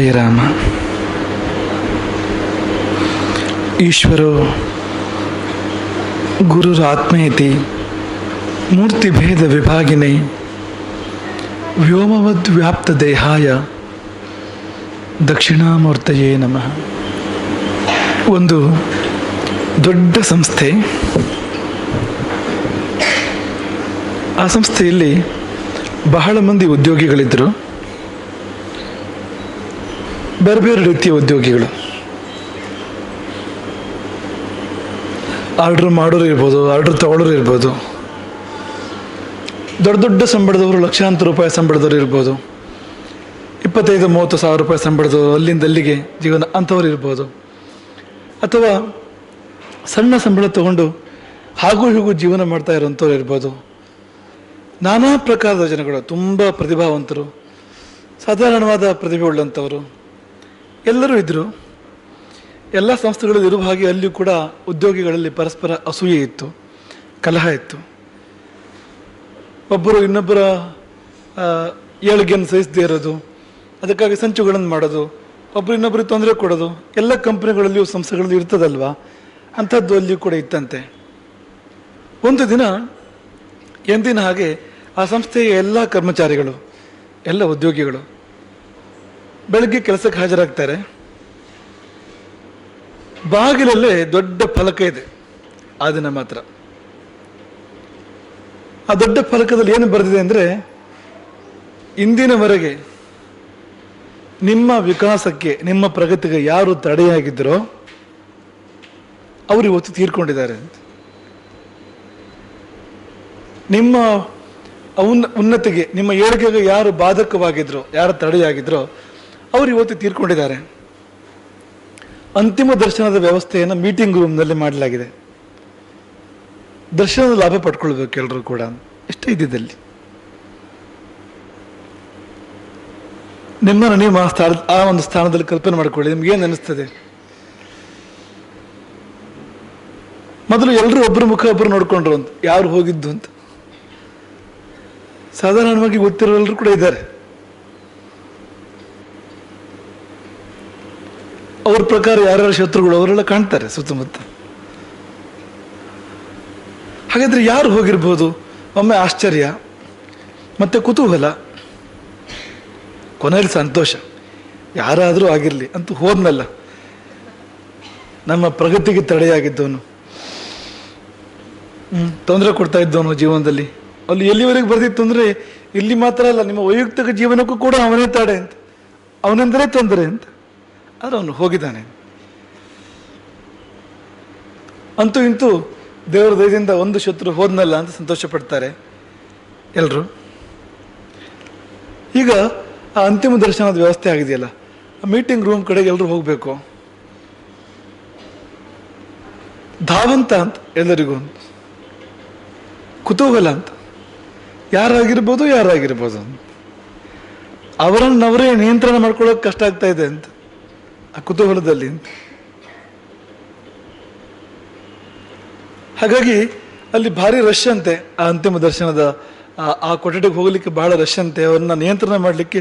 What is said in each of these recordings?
जय राम। ईश्वरो गुरुरात्मेति मूर्तिभेद विभागिने व्योमवद्व्याप्त देहाय दक्षिणामूर्तये नमः। ಒಂದು ದೊಡ್ಡ ಸಂಸ್ಥೆ. ಆ ಸಂಸ್ಥೆಯಲ್ಲಿ ಬಹಳ ಮಂದಿ ಉದ್ಯೋಗಿಗಳಿದ್ದರು. ಬೇರೆ ಬೇರೆ ರೀತಿಯ ಉದ್ಯೋಗಿಗಳು. ಆರ್ಡ್ರ್ ಮಾಡೋರು ಇರ್ಬೋದು, ಆರ್ಡ್ರ್ ತಗೊಳ್ಳೋರು ಇರ್ಬೋದು, ದೊಡ್ಡ ದೊಡ್ಡ ಸಂಬಳದವರು, ಲಕ್ಷಾಂತರ ರೂಪಾಯಿ ಸಂಬಳದವರು ಇರ್ಬೋದು, 25-30 ಸಾವಿರ ರೂಪಾಯಿ ಸಂಬಳದವರು, ಅಲ್ಲಿಂದ ಅಲ್ಲಿಗೆ ಜೀವನ ಅಂಥವ್ರು ಇರ್ಬೋದು. ಅಥವಾ ಸಣ್ಣ ಸಂಬಳ ತಗೊಂಡು ಹಾಗೂ ಹೀಗೂ ಜೀವನ ಮಾಡ್ತಾ ಇರೋಂಥವ್ರು ಇರ್ಬೋದು. ನಾನಾ ಪ್ರಕಾರದ ಜನಗಳು, ತುಂಬ ಪ್ರತಿಭಾವಂತರು, ಸಾಧಾರಣವಾದ ಪ್ರತಿಭೆ ಉಳ್ಳಂಥವರು ಎಲ್ಲರೂ ಇದ್ದರು. ಎಲ್ಲ ಸಂಸ್ಥೆಗಳಲ್ಲಿ ಇರುವ ಹಾಗೆ ಅಲ್ಲಿಯೂ ಕೂಡ ಉದ್ಯೋಗಿಗಳಲ್ಲಿ ಪರಸ್ಪರ ಅಸೂಯೆ ಇತ್ತು, ಕಲಹ ಇತ್ತು. ಒಬ್ಬರು ಇನ್ನೊಬ್ಬರ ಏಳಿಗೆಯನ್ನು ಸಹಿಸದೇ ಇರೋದು, ಅದಕ್ಕಾಗಿ ಸಂಚುಗಳನ್ನು ಮಾಡೋದು, ಒಬ್ಬರು ಇನ್ನೊಬ್ಬರಿಗೆ ತೊಂದರೆ ಕೊಡೋದು ಎಲ್ಲ ಕಂಪ್ನಿಗಳಲ್ಲಿಯೂ ಸಂಸ್ಥೆಗಳಲ್ಲಿ ಇರ್ತದಲ್ವಾ, ಅಂಥದ್ದು ಅಲ್ಲಿಯೂ ಕೂಡ ಇತ್ತಂತೆ. ಒಂದು ದಿನ ಎಂದಿನ ಹಾಗೆ ಆ ಸಂಸ್ಥೆಯ ಎಲ್ಲ ಕರ್ಮಚಾರಿಗಳು, ಎಲ್ಲ ಉದ್ಯೋಗಿಗಳು ಬೆಳಗ್ಗೆ ಕೆಲಸಕ್ಕೆ ಹಾಜರಾಗ್ತಾರೆ. ಬಾಗಿಲಲ್ಲೇ ದೊಡ್ಡ ಫಲಕ ಇದೆ. ಆ ದಿನ ಮಾತ್ರ ಆ ದೊಡ್ಡ ಫಲಕದಲ್ಲಿ ಏನು ಬರೆದಿದೆ ಅಂದರೆ, ಇಂದಿನವರೆಗೆ ನಿಮ್ಮ ವಿಕಾಸಕ್ಕೆ, ನಿಮ್ಮ ಪ್ರಗತಿಗೆ ಯಾರು ತಡೆಯಾಗಿದ್ದರೋ ಅವರು ಇವತ್ತು ತೀರ್ಕೊಂಡಿದ್ದಾರೆ. ನಿಮ್ಮ ಉನ್ನತಿಗೆ, ನಿಮ್ಮ ಏಳಿಗೆಗೆ ಯಾರು ಬಾಧಕವಾಗಿದ್ರೋ, ಯಾರು ತಡೆಯಾಗಿದ್ರೋ ಅವರು ಇವತ್ತು ತೀರ್ಕೊಂಡಿದ್ದಾರೆ. ಅಂತಿಮ ದರ್ಶನದ ವ್ಯವಸ್ಥೆಯನ್ನು ಮೀಟಿಂಗ್ ರೂಮ್ನಲ್ಲಿ ಮಾಡಲಾಗಿದೆ. ದರ್ಶನದ ಲಾಭ ಪಡ್ಕೊಳ್ಬೇಕು ಎಲ್ಲರೂ ಕೂಡ. ಎಷ್ಟೇ ಇದ್ದಿದ್ದಲ್ಲಿ ನಿಮ್ಮನ್ನು ನೀವು ಆ ಒಂದು ಸ್ಥಾನದಲ್ಲಿ ಕಲ್ಪನೆ ಮಾಡ್ಕೊಳ್ಳಿ. ನಿಮ್ಗೆ ಏನು ಅನಿಸ್ತದೆ? ಮೊದಲು ಎಲ್ಲರೂ ಒಬ್ಬರು ಮುಖ ಒಬ್ಬರು ನೋಡ್ಕೊಂಡ್ರು ಅಂತ, ಯಾರು ಹೋಗಿದ್ದು ಅಂತ. ಸಾಧಾರಣವಾಗಿ ಗೊತ್ತಿರೋರು ಕೂಡ ಇದ್ದಾರೆ. ಅವ್ರ ಪ್ರಕಾರ ಯಾರ್ಯಾರ ಶತ್ರುಗಳು ಅವರೆಲ್ಲ ಕಾಣ್ತಾರೆ ಸುತ್ತಮುತ್ತ. ಹಾಗಾದ್ರೆ ಯಾರು ಹೋಗಿರ್ಬೋದು? ಒಮ್ಮೆ ಆಶ್ಚರ್ಯ, ಮತ್ತೆ ಕುತೂಹಲ, ಕೊನೆಯಲ್ಲಿ ಸಂತೋಷ. ಯಾರಾದರೂ ಆಗಿರಲಿ ಅಂತೂ ಹೋದ್ನಲ್ಲ, ನಮ್ಮ ಪ್ರಗತಿಗೆ ತಡೆಯಾಗಿದ್ದವನು, ತೊಂದರೆ ಕೊಡ್ತಾ ಇದ್ದವನು ಜೀವನದಲ್ಲಿ, ಅಲ್ಲಿ ಎಲ್ಲಿವರೆಗೆ ಬರ್ದಿತ್ತು ಅಂದರೆ ಇಲ್ಲಿ ಮಾತ್ರ ಅಲ್ಲ, ನಿಮ್ಮ ವೈಯಕ್ತಿಕ ಜೀವನಕ್ಕೂ ಕೂಡ ಅವನೇ ತಡೆ ಅಂತ, ಅವನೆಂದರೆ ತೊಂದರೆ ಅಂತ. ಆದರೆ ಅವನು ಹೋಗಿದ್ದಾನೆ. ಅಂತೂ ಇಂತೂ ದೇವರ ದಯದಿಂದ ಒಂದು ಶತ್ರು ಹೋದ್ನಲ್ಲ ಅಂತ ಸಂತೋಷ ಪಡ್ತಾರೆ ಎಲ್ಲರೂ. ಈಗ ಆ ಅಂತಿಮ ದರ್ಶನದ ವ್ಯವಸ್ಥೆ ಆಗಿದೆಯಲ್ಲ, ಆ ಮೀಟಿಂಗ್ ರೂಮ್ ಕಡೆಗೆ ಎಲ್ಲರೂ ಹೋಗಬೇಕು. ಧಾವಂತ ಅಂತ ಎಲ್ಲರಿಗೂ ಕುತೂಹಲ ಅಂತ, ಯಾರಾಗಿರ್ಬೋದು ಅಂತ, ಅವರನ್ನವರೇ ನಿಯಂತ್ರಣ ಮಾಡ್ಕೊಳ್ಳೋಕೆ ಕಷ್ಟ ಆಗ್ತಾ ಇದೆ ಅಂತ, ಆ ಕುತೂಹಲದಲ್ಲಿ ಅಂತ. ಹಾಗಾಗಿ ಅಲ್ಲಿ ಭಾರಿ ರಶ್ ಅಂತೆ. ಆ ಅಂತಿಮ ದರ್ಶನದ ಆ ಕೊಠಡಿಗೆ ಹೋಗ್ಲಿಕ್ಕೆ ಬಹಳ ರಶ್ ಅಂತೆ. ಅವ್ರನ್ನ ನಿಯಂತ್ರಣ ಮಾಡಲಿಕ್ಕೆ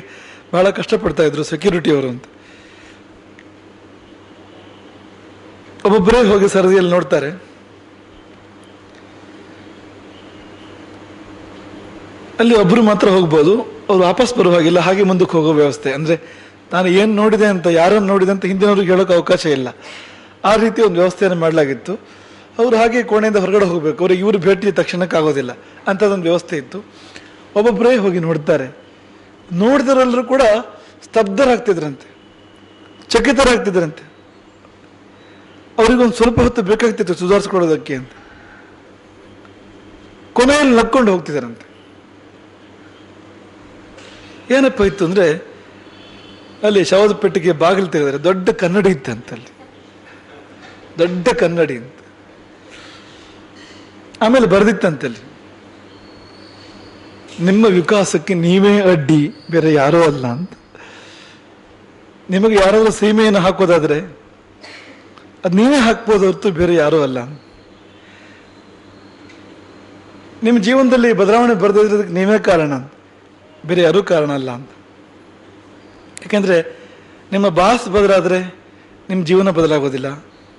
ಬಹಳ ಕಷ್ಟಪಡ್ತಾ ಇದ್ರು ಸೆಕ್ಯೂರಿಟಿ ಅವರು ಅಂತ. ಒಬ್ಬೊಬ್ಬರೇ ಹೋಗಿ ಸರದಿಯಲ್ಲಿ ನೋಡ್ತಾರೆ. ಅಲ್ಲಿ ಒಬ್ಬರು ಮಾತ್ರ ಹೋಗ್ಬೋದು, ಅವ್ರು ವಾಪಸ್ ಬರುವಾಗಿಲ್ಲ. ಹಾಗೆ ಮುಂದಕ್ಕೆ ಹೋಗೋ ವ್ಯವಸ್ಥೆ ಅಂದರೆ, ನಾನು ಏನು ನೋಡಿದೆ ಅಂತ, ಯಾರನ್ನು ನೋಡಿದೆ ಅಂತ ಹಿಂದಿನವ್ರಿಗೆ ಹೇಳೋಕೆ ಅವಕಾಶ ಇಲ್ಲ. ಆ ರೀತಿ ಒಂದು ವ್ಯವಸ್ಥೆಯನ್ನು ಮಾಡಲಾಗಿತ್ತು. ಅವರು ಹಾಗೆ ಕೋಣೆಯಿಂದ ಹೊರಗಡೆ ಹೋಗಬೇಕು, ಅವ್ರಿಗೆ ಇವರು ಭೇಟಿ ತಕ್ಷಣಕ್ಕಾಗೋದಿಲ್ಲ ಅಂಥದ್ದೊಂದು ವ್ಯವಸ್ಥೆ ಇತ್ತು. ಒಬ್ಬೊಬ್ಬರೇ ಹೋಗಿ ನೋಡ್ತಾರೆ. ನೋಡಿದರೆಲ್ಲರೂ ಕೂಡ ಸ್ತಬ್ಧರಾಗ್ತಿದ್ರಂತೆ, ಚಕಿತರಾಗ್ತಿದ್ರಂತೆ. ಅವರಿಗೊಂದು ಸ್ವಲ್ಪ ಹೊತ್ತು ಬೇಕಾಗ್ತಿತ್ತು ಸುಧಾರಿಸ್ಕೊಳ್ಳೋದಕ್ಕೆ ಅಂತ. ಕೊನೆಯಲ್ಲಿ ನಕ್ಕೊಂಡು ಹೋಗ್ತಿದ್ದಾರಂತೆ. ಏನಪ್ಪ ಇತ್ತು ಅಂದರೆ, ಅಲ್ಲಿ ಶವದ ಪೆಟ್ಟಿಗೆ ಬಾಗಿಲು ತೆಗೆದರೆ ದೊಡ್ಡ ಕನ್ನಡಿ ಇತ್ತಂತಲ್ಲಿ, ದೊಡ್ಡ ಕನ್ನಡಿ ಅಂತ. ಆಮೇಲೆ ಬರೆದಿತ್ತಂತಲ್ಲಿ, ನಿಮ್ಮ ವಿಕಾಸಕ್ಕೆ ನೀವೇ ಅಡ್ಡಿ, ಬೇರೆ ಯಾರೋ ಅಲ್ಲ ಅಂತ. ನಿಮಗೆ ಯಾರಾದ್ರೂ ಸೀಮೆಯನ್ನು ಹಾಕೋದಾದ್ರೆ ಅದು ನೀವೇ ಹಾಕ್ಬೋದು ಹೊರತು ಬೇರೆ ಯಾರೂ ಅಲ್ಲ. ನಿಮ್ಮ ಜೀವನದಲ್ಲಿ ಬದಲಾವಣೆ ಬರೆದಿರೋದಕ್ಕೆ ನೀವೇ ಕಾರಣ, ಬೇರೆ ಯಾರೂ ಕಾರಣ ಅಲ್ಲ ಅಂತ. ಯಾಕೆಂದರೆ ನಿಮ್ಮ ಬಾಸ್ ಬದಲಾದರೆ ನಿಮ್ಮ ಜೀವನ ಬದಲಾಗೋದಿಲ್ಲ,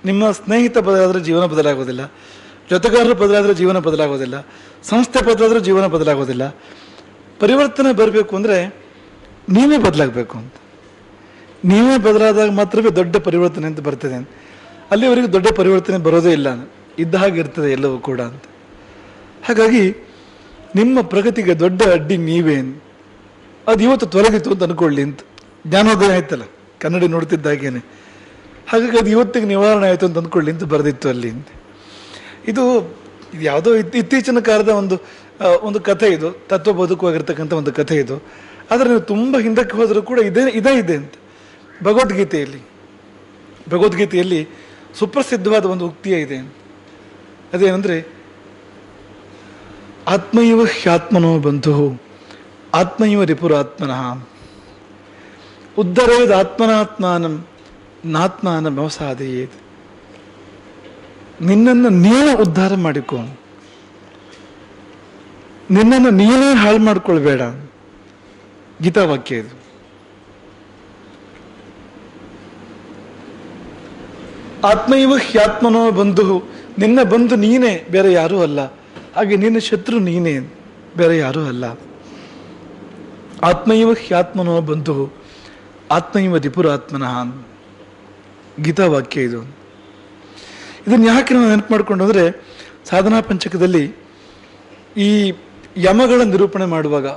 ನಿಮ್ಮ ಸ್ನೇಹಿತ ಬದಲಾದರೆ ಜೀವನ ಬದಲಾಗೋದಿಲ್ಲ, ಜೊತೆಗಾರರು ಬದಲಾದರೆ ಜೀವನ ಬದಲಾಗೋದಿಲ್ಲ, ಸಂಸ್ಥೆ ಬದಲಾದರೂ ಜೀವನ ಬದಲಾಗೋದಿಲ್ಲ. ಪರಿವರ್ತನೆ ಬರಬೇಕು ಅಂದರೆ ನೀವೇ ಬದಲಾಗಬೇಕು ಅಂತ. ನೀವೇ ಬದಲಾದಾಗ ಮಾತ್ರವೇ ದೊಡ್ಡ ಪರಿವರ್ತನೆ ಅಂತ ಬರ್ತದೆ. ಅಲ್ಲಿವರೆಗೂ ದೊಡ್ಡ ಪರಿವರ್ತನೆ ಬರೋದೇ ಇಲ್ಲ, ಇದ್ದ ಹಾಗೆ ಇರ್ತದೆ ಎಲ್ಲವೂ ಕೂಡ ಅಂತ. ಹಾಗಾಗಿ ನಿಮ್ಮ ಪ್ರಗತಿಗೆ ದೊಡ್ಡ ಅಡ್ಡಿ ನೀವೇನು, ಅದು ಇವತ್ತು ತೊಲಗಿತು ಅಂತ ಅನ್ಕೊಳ್ಳಿ ಅಂತ. ಜ್ಞಾನೋದಯ ಆಯ್ತಲ್ಲ ಕನ್ನಡಿ ನೋಡ್ತಿದ್ದಾಗೇನೆ. ಹಾಗಾಗಿ ಅದು ಇವತ್ತಿಗೆ ನಿವಾರಣೆ ಆಯಿತು ಅಂತ ಅಂದ್ಕೊಳ್ಳಿ ಅಂತ ಬರೆದಿತ್ತು ಅಲ್ಲಿ ಅಂತ. ಇದು ಯಾವುದೋ ಇತ್ತೀಚಿನ ಕಾಲದ ಒಂದು ಕಥೆ, ಇದು ತತ್ವ ಬದುಕವಾಗಿರ್ತಕ್ಕಂಥ ಒಂದು ಕಥೆ ಇದು. ಆದರೆ ನೀವು ತುಂಬ ಹಿಂದಕ್ಕೆ ಹೋದರೂ ಕೂಡ ಇದೇ ಇದೆ ಅಂತ. ಭಗವದ್ಗೀತೆಯಲ್ಲಿ ಸುಪ್ರಸಿದ್ಧವಾದ ಒಂದು ಉಕ್ತಿಯೇ ಇದೆ. ಅದೇನೆಂದರೆ, ಆತ್ಮೈವ ಹ್ಯಾತ್ಮನೋ ಬಂಧು ಆತ್ಮೈವ ರಿಪುರಾತ್ಮನಃ ಉದ್ಧರೇದ್ ಆತ್ಮನಾತ್ಮಾನಂ ನಾತ್ಮಾನಂ ಅವಸಾದಯೇತ್. ನಿನ್ನನ್ನು ನೀನು ಉದ್ಧಾರ ಮಾಡಿಕೊ, ನಿನ್ನನ್ನು ನೀನೇ ಹಾಳು ಮಾಡ್ಕೊಳ್ಬೇಡ. ಗೀತಾವಾಕ್ಯ ಇದು. ಆತ್ಮೈವ ಹ್ಯಾತ್ಮನೋ ಬಂಧು, ನಿನ್ನ ಬಂಧು ನೀನೇ, ಬೇರೆ ಯಾರೂ ಅಲ್ಲ. ಹಾಗೆ ನಿನ್ನ ಶತ್ರು ನೀನೇ, ಬೇರೆ ಯಾರೂ ಅಲ್ಲ. ಆತ್ಮೈವ ಹ್ಯಾತ್ಮನೋ ಬಂಧು ಆತ್ಮೈವ ರಿಪುರಾತ್ಮನಃ. ಗೀತಾವಾಕ್ಯ ಇದು. ಇದನ್ನು ಯಾಕೆ ನಾವು ನೆನಪು ಮಾಡಿಕೊಂಡು ಅಂದರೆ, ಸಾಧನಾ ಪಂಚಕದಲ್ಲಿ ಈ ಯಮಗಳ ನಿರೂಪಣೆ ಮಾಡುವಾಗ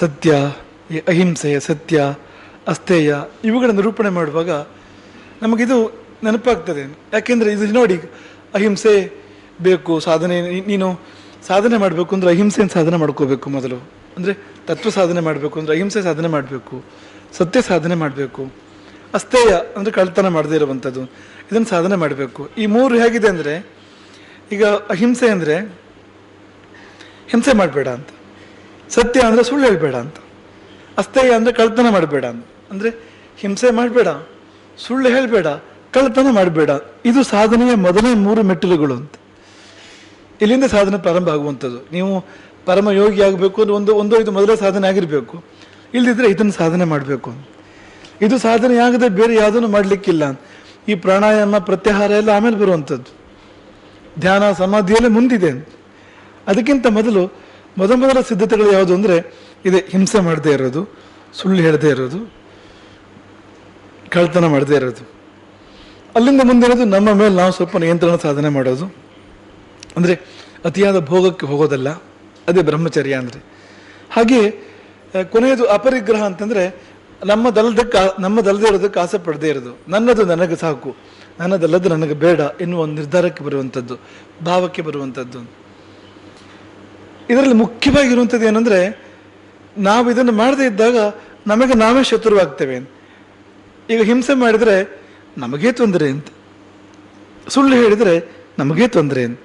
ಸತ್ಯ, ಅಹಿಂಸೆ, ಸತ್ಯ, ಅಸ್ಥೇಯ ಇವುಗಳ ನಿರೂಪಣೆ ಮಾಡುವಾಗ ನಮಗಿದು ನೆನಪಾಗ್ತದೆ. ಯಾಕೆಂದರೆ ಇದು ನೋಡಿ, ಅಹಿಂಸೆ ಬೇಕು ಸಾಧನೆ. ನೀನು ಸಾಧನೆ ಮಾಡಬೇಕು ಅಂದರೆ ಅಹಿಂಸೆಯನ್ನು ಸಾಧನೆ ಮಾಡ್ಕೋಬೇಕು ಮೊದಲು. ಅಂದರೆ ತತ್ವ ಸಾಧನೆ ಮಾಡಬೇಕು ಅಂದರೆ ಅಹಿಂಸೆ ಸಾಧನೆ ಮಾಡಬೇಕು, ಸತ್ಯ ಸಾಧನೆ ಮಾಡಬೇಕು, ಅಸ್ಥೇಯ ಅಂದರೆ ಕಳ್ತನ ಮಾಡದೇ ಇರುವಂಥದ್ದು, ಇದನ್ನು ಸಾಧನೆ ಮಾಡಬೇಕು. ಈ ಮೂರು ಹೇಗಿದೆ ಅಂದರೆ, ಈಗ ಅಹಿಂಸೆ ಅಂದರೆ ಹಿಂಸೆ ಮಾಡಬೇಡ ಅಂತ, ಸತ್ಯ ಅಂದರೆ ಸುಳ್ಳು ಹೇಳಬೇಡ ಅಂತ, ಅಸ್ಥೇಯ ಅಂದರೆ ಕಳ್ತನ ಮಾಡಬೇಡ ಅಂತ. ಅಂದರೆ ಹಿಂಸೆ ಮಾಡಬೇಡ, ಸುಳ್ಳು ಹೇಳಬೇಡ, ಕಳ್ತನ ಮಾಡಬೇಡ. ಇದು ಸಾಧನೆಯ ಮೊದಲನೇ 3 ಮೆಟ್ಟಿಲುಗಳು ಅಂತ. ಇಲ್ಲಿಂದ ಸಾಧನೆ ಪ್ರಾರಂಭ ಆಗುವಂಥದ್ದು. ನೀವು ಪರಮ ಯೋಗಿ ಆಗಬೇಕು ಅಂದರೆ ಒಂದು ಇದು ಮೊದಲೇ ಸಾಧನೆ ಆಗಿರಬೇಕು. ಇಲ್ಲದಿದ್ದರೆ ಇದನ್ನು ಸಾಧನೆ ಮಾಡಬೇಕು. ಇದು ಸಾಧನೆ ಆಗದೆ ಬೇರೆ ಯಾವುದನ್ನು ಮಾಡಲಿಕ್ಕಿಲ್ಲ. ಈ ಪ್ರಾಣಾಯಾಮ, ಪ್ರತ್ಯಾಹಾರ ಎಲ್ಲ ಆಮೇಲೆ ಬರುವಂಥದ್ದು. ಧ್ಯಾನ, ಸಮಾಧಿಯಲ್ಲೇ ಮುಂದಿದೆ. ಅದಕ್ಕಿಂತ ಮೊದಲ ಸಿದ್ಧತೆಗಳು ಯಾವುದು ಅಂದರೆ ಇದೆ: ಹಿಂಸೆ ಮಾಡದೇ ಇರೋದು, ಸುಳ್ಳು ಹೇಳದೇ ಇರೋದು, ಕಳ್ತನ ಮಾಡದೇ ಇರೋದು. ಅಲ್ಲಿಂದ ಮುಂದಿರೋದು ನಮ್ಮ ಮೇಲೆ ನಾವು ಸ್ವಲ್ಪ ನಿಯಂತ್ರಣ ಸಾಧನೆ ಮಾಡೋದು. ಅಂದರೆ ಅತಿಯಾದ ಭೋಗಕ್ಕೆ ಹೋಗೋದಲ್ಲ, ಅದೇ ಬ್ರಹ್ಮಚರ್ಯ ಅಂದರೆ. ಹಾಗೆ ಕೊನೆಯದು ಅಪರಿಗ್ರಹ ಅಂತಂದರೆ ನಮ್ಮದಲ್ಲದೆ ಇರೋದಕ್ಕೆ ಆಸೆ ಪಡದೇ ಇರೋದು. ನನ್ನದು ನನಗೆ ಸಾಕು, ನನ್ನದಲ್ಲದು ನನಗೆ ಬೇಡ ಎನ್ನುವ ಒಂದು ನಿರ್ಧಾರಕ್ಕೆ ಬರುವಂಥದ್ದು, ಭಾವಕ್ಕೆ ಬರುವಂಥದ್ದು. ಇದರಲ್ಲಿ ಮುಖ್ಯವಾಗಿರುವಂಥದ್ದು ಏನಂದರೆ, ನಾವು ಇದನ್ನು ಮಾಡದೇ ಇದ್ದಾಗ ನಮಗೆ ನಾವೇ ಶತ್ರುವಾಗ್ತೇವೆ. ಈಗ ಹಿಂಸೆ ಮಾಡಿದರೆ ನಮಗೇ ತೊಂದರೆ ಅಂತ, ಸುಳ್ಳು ಹೇಳಿದರೆ ನಮಗೇ ತೊಂದರೆ ಅಂತ,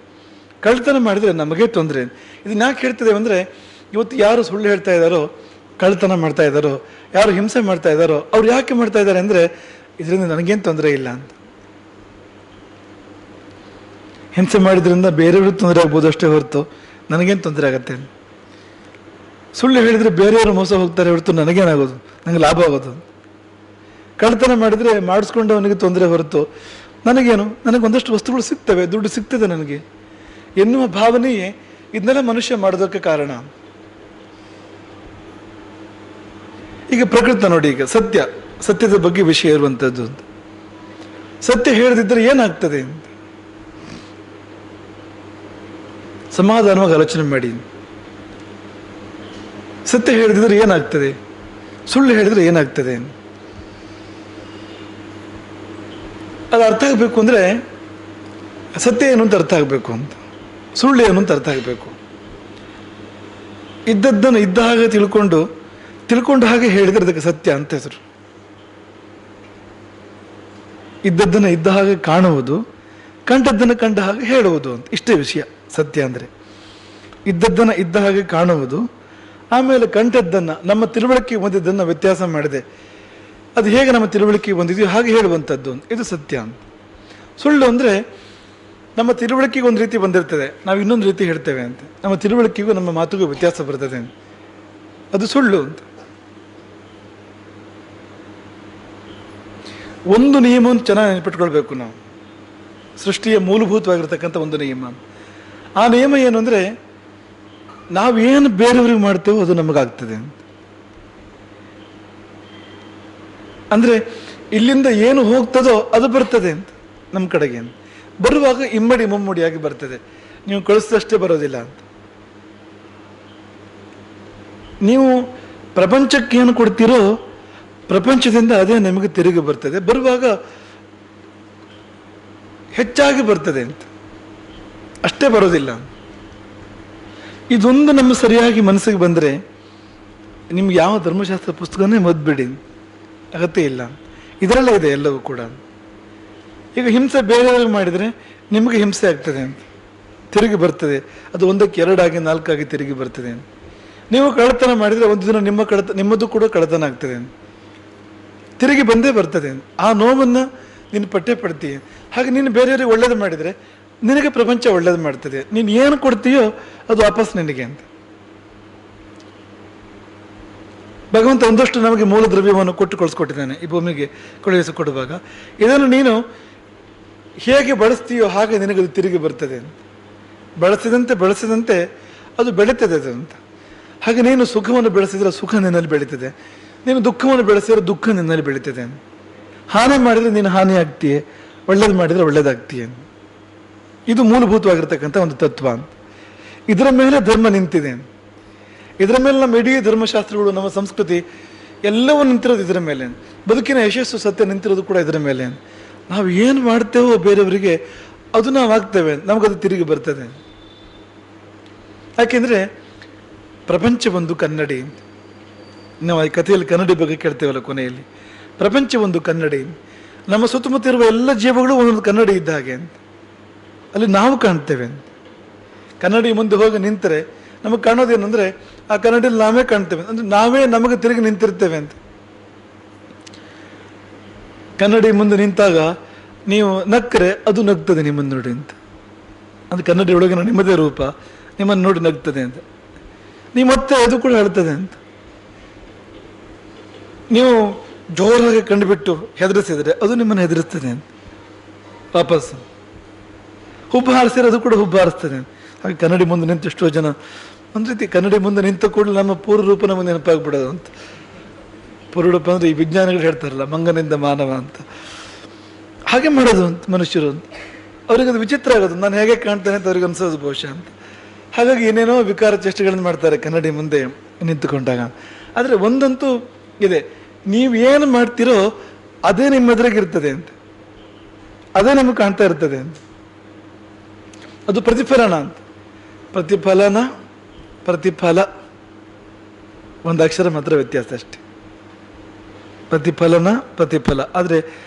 ಕಳ್ತನ ಮಾಡಿದರೆ ನಮಗೇ ತೊಂದರೆ ಅಂತ. ಇದನ್ನ ಯಾಕೆ ಹೇಳ್ತಿದ್ದೇವೆ ಅಂದರೆ, ಇವತ್ತು ಯಾರು ಸುಳ್ಳು ಹೇಳ್ತಾ ಇದ್ದಾರೋ, ಕಳ್ತನ ಮಾಡ್ತಾ ಇದ್ದಾರೋ, ಯಾರು ಹಿಂಸೆ ಮಾಡ್ತಾ ಇದ್ದಾರೋ ಅವ್ರು ಯಾಕೆ ಮಾಡ್ತಾ ಇದ್ದಾರೆ ಅಂದರೆ, ಇದರಿಂದ ನನಗೇನು ತೊಂದರೆ ಇಲ್ಲ ಅಂತ. ಹಿಂಸೆ ಮಾಡಿದ್ರಿಂದ ಬೇರೆಯವ್ರಿಗೆ ತೊಂದರೆ ಆಗ್ಬೋದು ಅಷ್ಟೇ ಹೊರತು ನನಗೇನು ತೊಂದರೆ ಆಗತ್ತೆ. ಸುಳ್ಳು ಹೇಳಿದರೆ ಬೇರೆಯವರು ಮೋಸ ಹೋಗ್ತಾರೆ ಹೊರತು ನನಗೇನಾಗೋದು, ನನಗೆ ಲಾಭ ಆಗೋದು. ಕಳ್ತನ ಮಾಡಿದರೆ ಮಾಡಿಸ್ಕೊಂಡು ಅವನಿಗೆ ತೊಂದರೆ ಹೊರತು ನನಗೇನು, ನನಗೊಂದಷ್ಟು ವಸ್ತುಗಳು ಸಿಗ್ತವೆ, ದುಡ್ಡು ಸಿಗ್ತದೆ ನನಗೆ ಎನ್ನುವ ಭಾವನೆಯೇ ಇದನ್ನೆಲ್ಲ ಮನುಷ್ಯ ಮಾಡೋದಕ್ಕೆ ಕಾರಣ. ಈಗ ಪ್ರಕೃತ ನೋಡಿ, ಈಗ ಸತ್ಯದ ಬಗ್ಗೆ ವಿಷಯ ಇರುವಂಥದ್ದು ಅಂತ. ಸತ್ಯ ಹೇಳದಿದ್ದರೆ ಏನಾಗ್ತದೆ ಅಂತ ಸಮಾಧಾನವಾಗಿ ಆಲೋಚನೆ ಮಾಡಿ. ಸತ್ಯ ಹೇಳಿದ್ರೆ ಏನಾಗ್ತದೆ, ಸುಳ್ಳು ಹೇಳಿದ್ರೆ ಏನಾಗ್ತದೆ, ಅದು ಅರ್ಥ ಆಗಬೇಕು ಅಂದರೆ ಸತ್ಯ ಏನು ಅಂತ ಅರ್ಥ ಆಗಬೇಕು ಅಂತ, ಸುಳ್ಳು ಏನು ಅಂತ ಅರ್ಥ ಆಗಬೇಕು. ಇದ್ದದ್ದನ್ನು ಇದ್ದ ಹಾಗೆ ತಿಳ್ಕೊಂಡು ಹಾಗೆ ಹೇಳಿದರೆ ಅದಕ್ಕೆ ಸತ್ಯ ಅಂತ ಹೆಸರು. ಇದ್ದದ್ದನ್ನು ಇದ್ದ ಹಾಗೆ ಕಾಣುವುದು, ಕಂಡದ್ದನ್ನು ಕಂಡ ಹಾಗೆ ಹೇಳುವುದು ಅಂತ, ಇಷ್ಟೇ ವಿಷಯ ಸತ್ಯ ಅಂದರೆ. ಇದ್ದದ್ದನ್ನು ಇದ್ದ ಹಾಗೆ ಕಾಣುವುದು, ಆಮೇಲೆ ಕಂಡದ್ದನ್ನು ನಮ್ಮ ತಿಳುವಳಿಕೆ ಬಂದಿದ್ದನ್ನು ವ್ಯತ್ಯಾಸ ಮಾಡಿದೆ ಅದು ಹೇಗೆ ನಮ್ಮ ತಿಳುವಳಿಕೆಗೆ ಬಂದಿದೆಯೋ ಹಾಗೆ ಹೇಳುವಂಥದ್ದು ಅಂತ, ಇದು ಸತ್ಯ ಅಂತ. ಸುಳ್ಳು ಅಂದರೆ ನಮ್ಮ ತಿಳುವಳಿಕೆಗೆ ಒಂದು ರೀತಿ ಬಂದಿರ್ತದೆ, ನಾವು ಇನ್ನೊಂದು ರೀತಿ ಹೇಳ್ತೇವೆ ಅಂತ, ನಮ್ಮ ತಿಳುವಳಿಕೆಗೂ ನಮ್ಮ ಮಾತುಗೂ ವ್ಯತ್ಯಾಸ ಬರ್ತದೆ, ಅದು ಸುಳ್ಳು ಅಂತ. ಒಂದು ನಿಯಮವನ್ನು ಚೆನ್ನಾಗಿ ನೆನಪಿಟ್ಕೊಳ್ಬೇಕು ನಾವು. ಸೃಷ್ಟಿಯ ಮೂಲಭೂತವಾಗಿರ್ತಕ್ಕಂಥ ಒಂದು ನಿಯಮ. ಆ ನಿಯಮ ಏನು ಅಂದರೆ, ನಾವೇನು ಬೇರೆಯವ್ರಿಗೆ ಮಾಡ್ತೇವೋ ಅದು ನಮಗಾಗ್ತದೆ ಅಂತ. ಅಂದರೆ ಇಲ್ಲಿಂದ ಏನು ಹೋಗ್ತದೋ ಅದು ಬರ್ತದೆ ಅಂತ ನಮ್ಮ ಕಡೆಗೆ. ಬರುವಾಗ ಇಮ್ಮಡಿ ಮುಮ್ಮಡಿಯಾಗಿ ಬರ್ತದೆ, ನೀವು ಕಳಿಸಿದಷ್ಟೇ ಬರೋದಿಲ್ಲ ಅಂತ. ನೀವು ಪ್ರಪಂಚಕ್ಕೆ ಏನು ಕೊಡ್ತೀರೋ ಪ್ರಪಂಚದಿಂದ ಅದೇ ನಿಮಗೆ ತಿರುಗಿ ಬರ್ತದೆ, ಬರುವಾಗ ಹೆಚ್ಚಾಗಿ ಬರ್ತದೆ ಅಂತ, ಅಷ್ಟೇ ಬರೋದಿಲ್ಲ. ಇದೊಂದು ನಮ್ಮ ಸರಿಯಾಗಿ ಮನಸ್ಸಿಗೆ ಬಂದರೆ ನಿಮ್ಗೆ ಯಾವ ಧರ್ಮಶಾಸ್ತ್ರ ಪುಸ್ತಕನೇ ಓದ್ಬೇಡಿ, ಅಗತ್ಯ ಇಲ್ಲ. ಇದರಲ್ಲೇ ಇದೆ ಎಲ್ಲವೂ ಕೂಡ. ಈಗ ಹಿಂಸೆ ಬೇರೆಯವ್ರಿಗೆ ಮಾಡಿದರೆ ನಿಮಗೆ ಹಿಂಸೆ ಆಗ್ತದೆ ಅಂತ, ತಿರುಗಿ ಬರ್ತದೆ. ಅದು ಒಂದಕ್ಕೆ 2 ಆಗಿ 4 ಆಗಿ ತಿರುಗಿ ಬರ್ತದೆ. ನೀವು ಕಳ್ಳತನ ಮಾಡಿದರೆ ಒಂದು ದಿನ ನಿಮ್ಮದು ಕೂಡ ಕಳ್ಳತನ ಆಗ್ತದೆ, ತಿರುಗಿ ಬಂದೇ ಬರ್ತದೆ. ಆ ನೋವನ್ನು ನೀನು ಪಟ್ಟೆ ಪಡ್ತೀಯ. ಹಾಗೆ ನೀನು ಬೇರೆಯವರಿಗೆ ಒಳ್ಳೇದು ಮಾಡಿದರೆ ನಿನಗೆ ಪ್ರಪಂಚ ಒಳ್ಳೇದು ಮಾಡ್ತದೆ. ನೀನು ಏನು ಕೊಡ್ತೀಯೋ ಅದು ವಾಪಸ್ ನಿನಗೆ ಅಂತ. ಭಗವಂತ ಒಂದಷ್ಟು ನಮಗೆ ಮೂಲ ದ್ರವ್ಯವನ್ನು ಕೊಟ್ಟು ಕಳಿಸ್ಕೊಟ್ಟಿದ್ದಾನೆ ಈ ಭೂಮಿಗೆ ಕೊಡುವಾಗ. ಇದನ್ನು ನೀನು ಹೇಗೆ ಬಳಸ್ತೀಯೋ ಹಾಗೆ ನಿನಗದು ತಿರುಗಿ ಬರ್ತದೆ. ಬಳಸಿದಂತೆ ಅದು ಬೆಳೀತದೆ ಅದು ಅಂತ. ಹಾಗೆ ನೀನು ಸುಖವನ್ನು ಬೆಳೆಸಿದ್ರೆ ಸುಖ ನಿನ್ನಲ್ಲಿ ಬೆಳೀತದೆ, ನೀನು ದುಃಖವನ್ನು ಬೆಳೆಸಿದ್ರೆ ದುಃಖ ನಿನ್ನಲ್ಲಿ ಬೆಳೀತದೆ. ಹಾನಿ ಮಾಡಿದರೆ ನೀನು ಹಾನಿ ಆಗ್ತೀಯೆ, ಒಳ್ಳೇದು ಮಾಡಿದರೆ ಒಳ್ಳೇದಾಗ್ತೀಯ. ಇದು ಮೂಲಭೂತವಾಗಿರ್ತಕ್ಕಂಥ ಒಂದು ತತ್ವ. ಇದರ ಮೇಲೆ ಧರ್ಮ ನಿಂತಿದೆ. ಇದರ ಮೇಲೆ ನಮ್ಮ ಇಡೀ ಧರ್ಮಶಾಸ್ತ್ರಗಳು, ನಮ್ಮ ಸಂಸ್ಕೃತಿ ಎಲ್ಲವೂ ನಿಂತಿರೋದು ಇದರ ಮೇಲೆ. ಬದುಕಿನ ಯಶಸ್ಸು ಸತ್ಯ ನಿಂತಿರೋದು ಕೂಡ ಇದರ ಮೇಲೆ. ನಾವು ಏನು ಮಾಡ್ತೇವೋ ಬೇರೆಯವರಿಗೆ ಅದು ನಾವು ಆಗ್ತೇವೆ, ನಮಗದು ತಿರುಗಿ ಬರ್ತದೆ. ಯಾಕೆಂದರೆ ಪ್ರಪಂಚ ಒಂದು ಕನ್ನಡಿ. ನಾವು ಈ ಕಥೆಯಲ್ಲಿ ಕನ್ನಡಿ ಬಗ್ಗೆ ಕೇಳ್ತೇವಲ್ಲ ಕೊನೆಯಲ್ಲಿ. ಪ್ರಪಂಚ ಒಂದು ಕನ್ನಡಿ. ನಮ್ಮ ಸುತ್ತಮುತ್ತ ಇರುವ ಎಲ್ಲ ಜೀವಗಳು ಒಂದೊಂದು ಕನ್ನಡಿ ಇದ್ದ ಹಾಗೆ ಅಂತ. ಅಲ್ಲಿ ನಾವು ಕಾಣ್ತೇವೆ. ಕನ್ನಡಿ ಮುಂದೆ ಹೋಗಿ ನಿಂತರೆ ನಮಗೆ ಕಾಣೋದೇನೆಂದರೆ ಆ ಕನ್ನಡಿಯಲ್ಲಿ ನಾವೇ ಕಾಣ್ತೇವೆ, ಅಂದರೆ ನಾವೇ ನಮಗೆ ತಿರುಗಿ ನಿಂತಿರ್ತೇವೆ ಅಂತ. ಕನ್ನಡಿ ಮುಂದೆ ನಿಂತಾಗ ನೀವು ನಕ್ಕರೆ ಅದು ನಗ್ತದೆ ನಿಮ್ಮನ್ನು ನೋಡಿ ಅಂತ. ಅದು ಕನ್ನಡಿ ಒಳಗಿನ ನಿಮ್ಮದೇ ರೂಪ ನಿಮ್ಮನ್ನು ನೋಡಿ ನಗ್ತದೆ ಅಂತ. ನೀವು ಮತ್ತೆ ಅದು ಕೂಡ ಹೇಳ್ತದೆ ಅಂತ. ನೀವು ಜೋರಾಗಿ ಕಂಡುಬಿಟ್ಟು ಹೆದರಿಸಿದರೆ ಅದು ನಿಮ್ಮನ್ನು ಹೆದರಿಸ್ತದೆ ಅಂತ. ವಾಪಸ್ ಹುಬ್ಬ ಹಾರಿಸಿದ್ರೆ ಅದು ಕೂಡ ಹುಬ್ಬ ಹಾರಿಸ್ತದೆ. ಹಾಗೆ ಕನ್ನಡಿ ಮುಂದೆ ನಿಂತು ಎಷ್ಟೋ ಜನ ಒಂದು ರೀತಿ ಕನ್ನಡಿ ಮುಂದೆ ನಿಂತ ಕೂಡಲೇ ನಮ್ಮ ಪೂರ್ವ ರೂಪ ನಮಗೆ ನೆನಪಾಗ್ಬಿಡೋದು ಅಂತ. ಪೂರ್ವರೂಪ ಅಂದರೆ ಈ ವಿಜ್ಞಾನಿಗಳು ಹೇಳ್ತಾರಲ್ಲ, ಮಂಗನಿಂದ ಮಾನವ ಅಂತ. ಹಾಗೆ ಮಾಡೋದು ಅಂತ ಮನುಷ್ಯರು ಅಂತ. ಅವ್ರಿಗೆ ಅದು ವಿಚಿತ್ರ ಆಗೋದು, ನಾನು ಹೇಗೆ ಕಾಣ್ತೇನೆ ಅಂತ ಅವ್ರಿಗೆ ಅನ್ಸೋದು ಬಹುಶಃ ಅಂತ. ಹಾಗಾಗಿ ಏನೇನೋ ವಿಕಾರ ಚೇಷ್ಟೆಗಳನ್ನು ಮಾಡ್ತಾರೆ ಕನ್ನಡಿ ಮುಂದೆ ನಿಂತುಕೊಂಡಾಗ. ಆದರೆ ಒಂದಂತೂ ಇದೆ, ನೀವು ಏನು ಮಾಡ್ತೀರೋ ಅದೇ ನಿಮ್ಮ ಎದುರಿಗಿರ್ತದೆ ಅಂತ, ಅದೇ ನಮಗೆ ಕಾಣ್ತಾ ಇರ್ತದೆ ಅಂತ. ಅದು ಪ್ರತಿಫಲನ ಅಂತ. ಪ್ರತಿಫಲ ಒಂದು ಅಕ್ಷರ ಮಾತ್ರ ವ್ಯತ್ಯಾಸ ಅಷ್ಟೆ. ಪ್ರತಿಫಲ. ಆದರೆ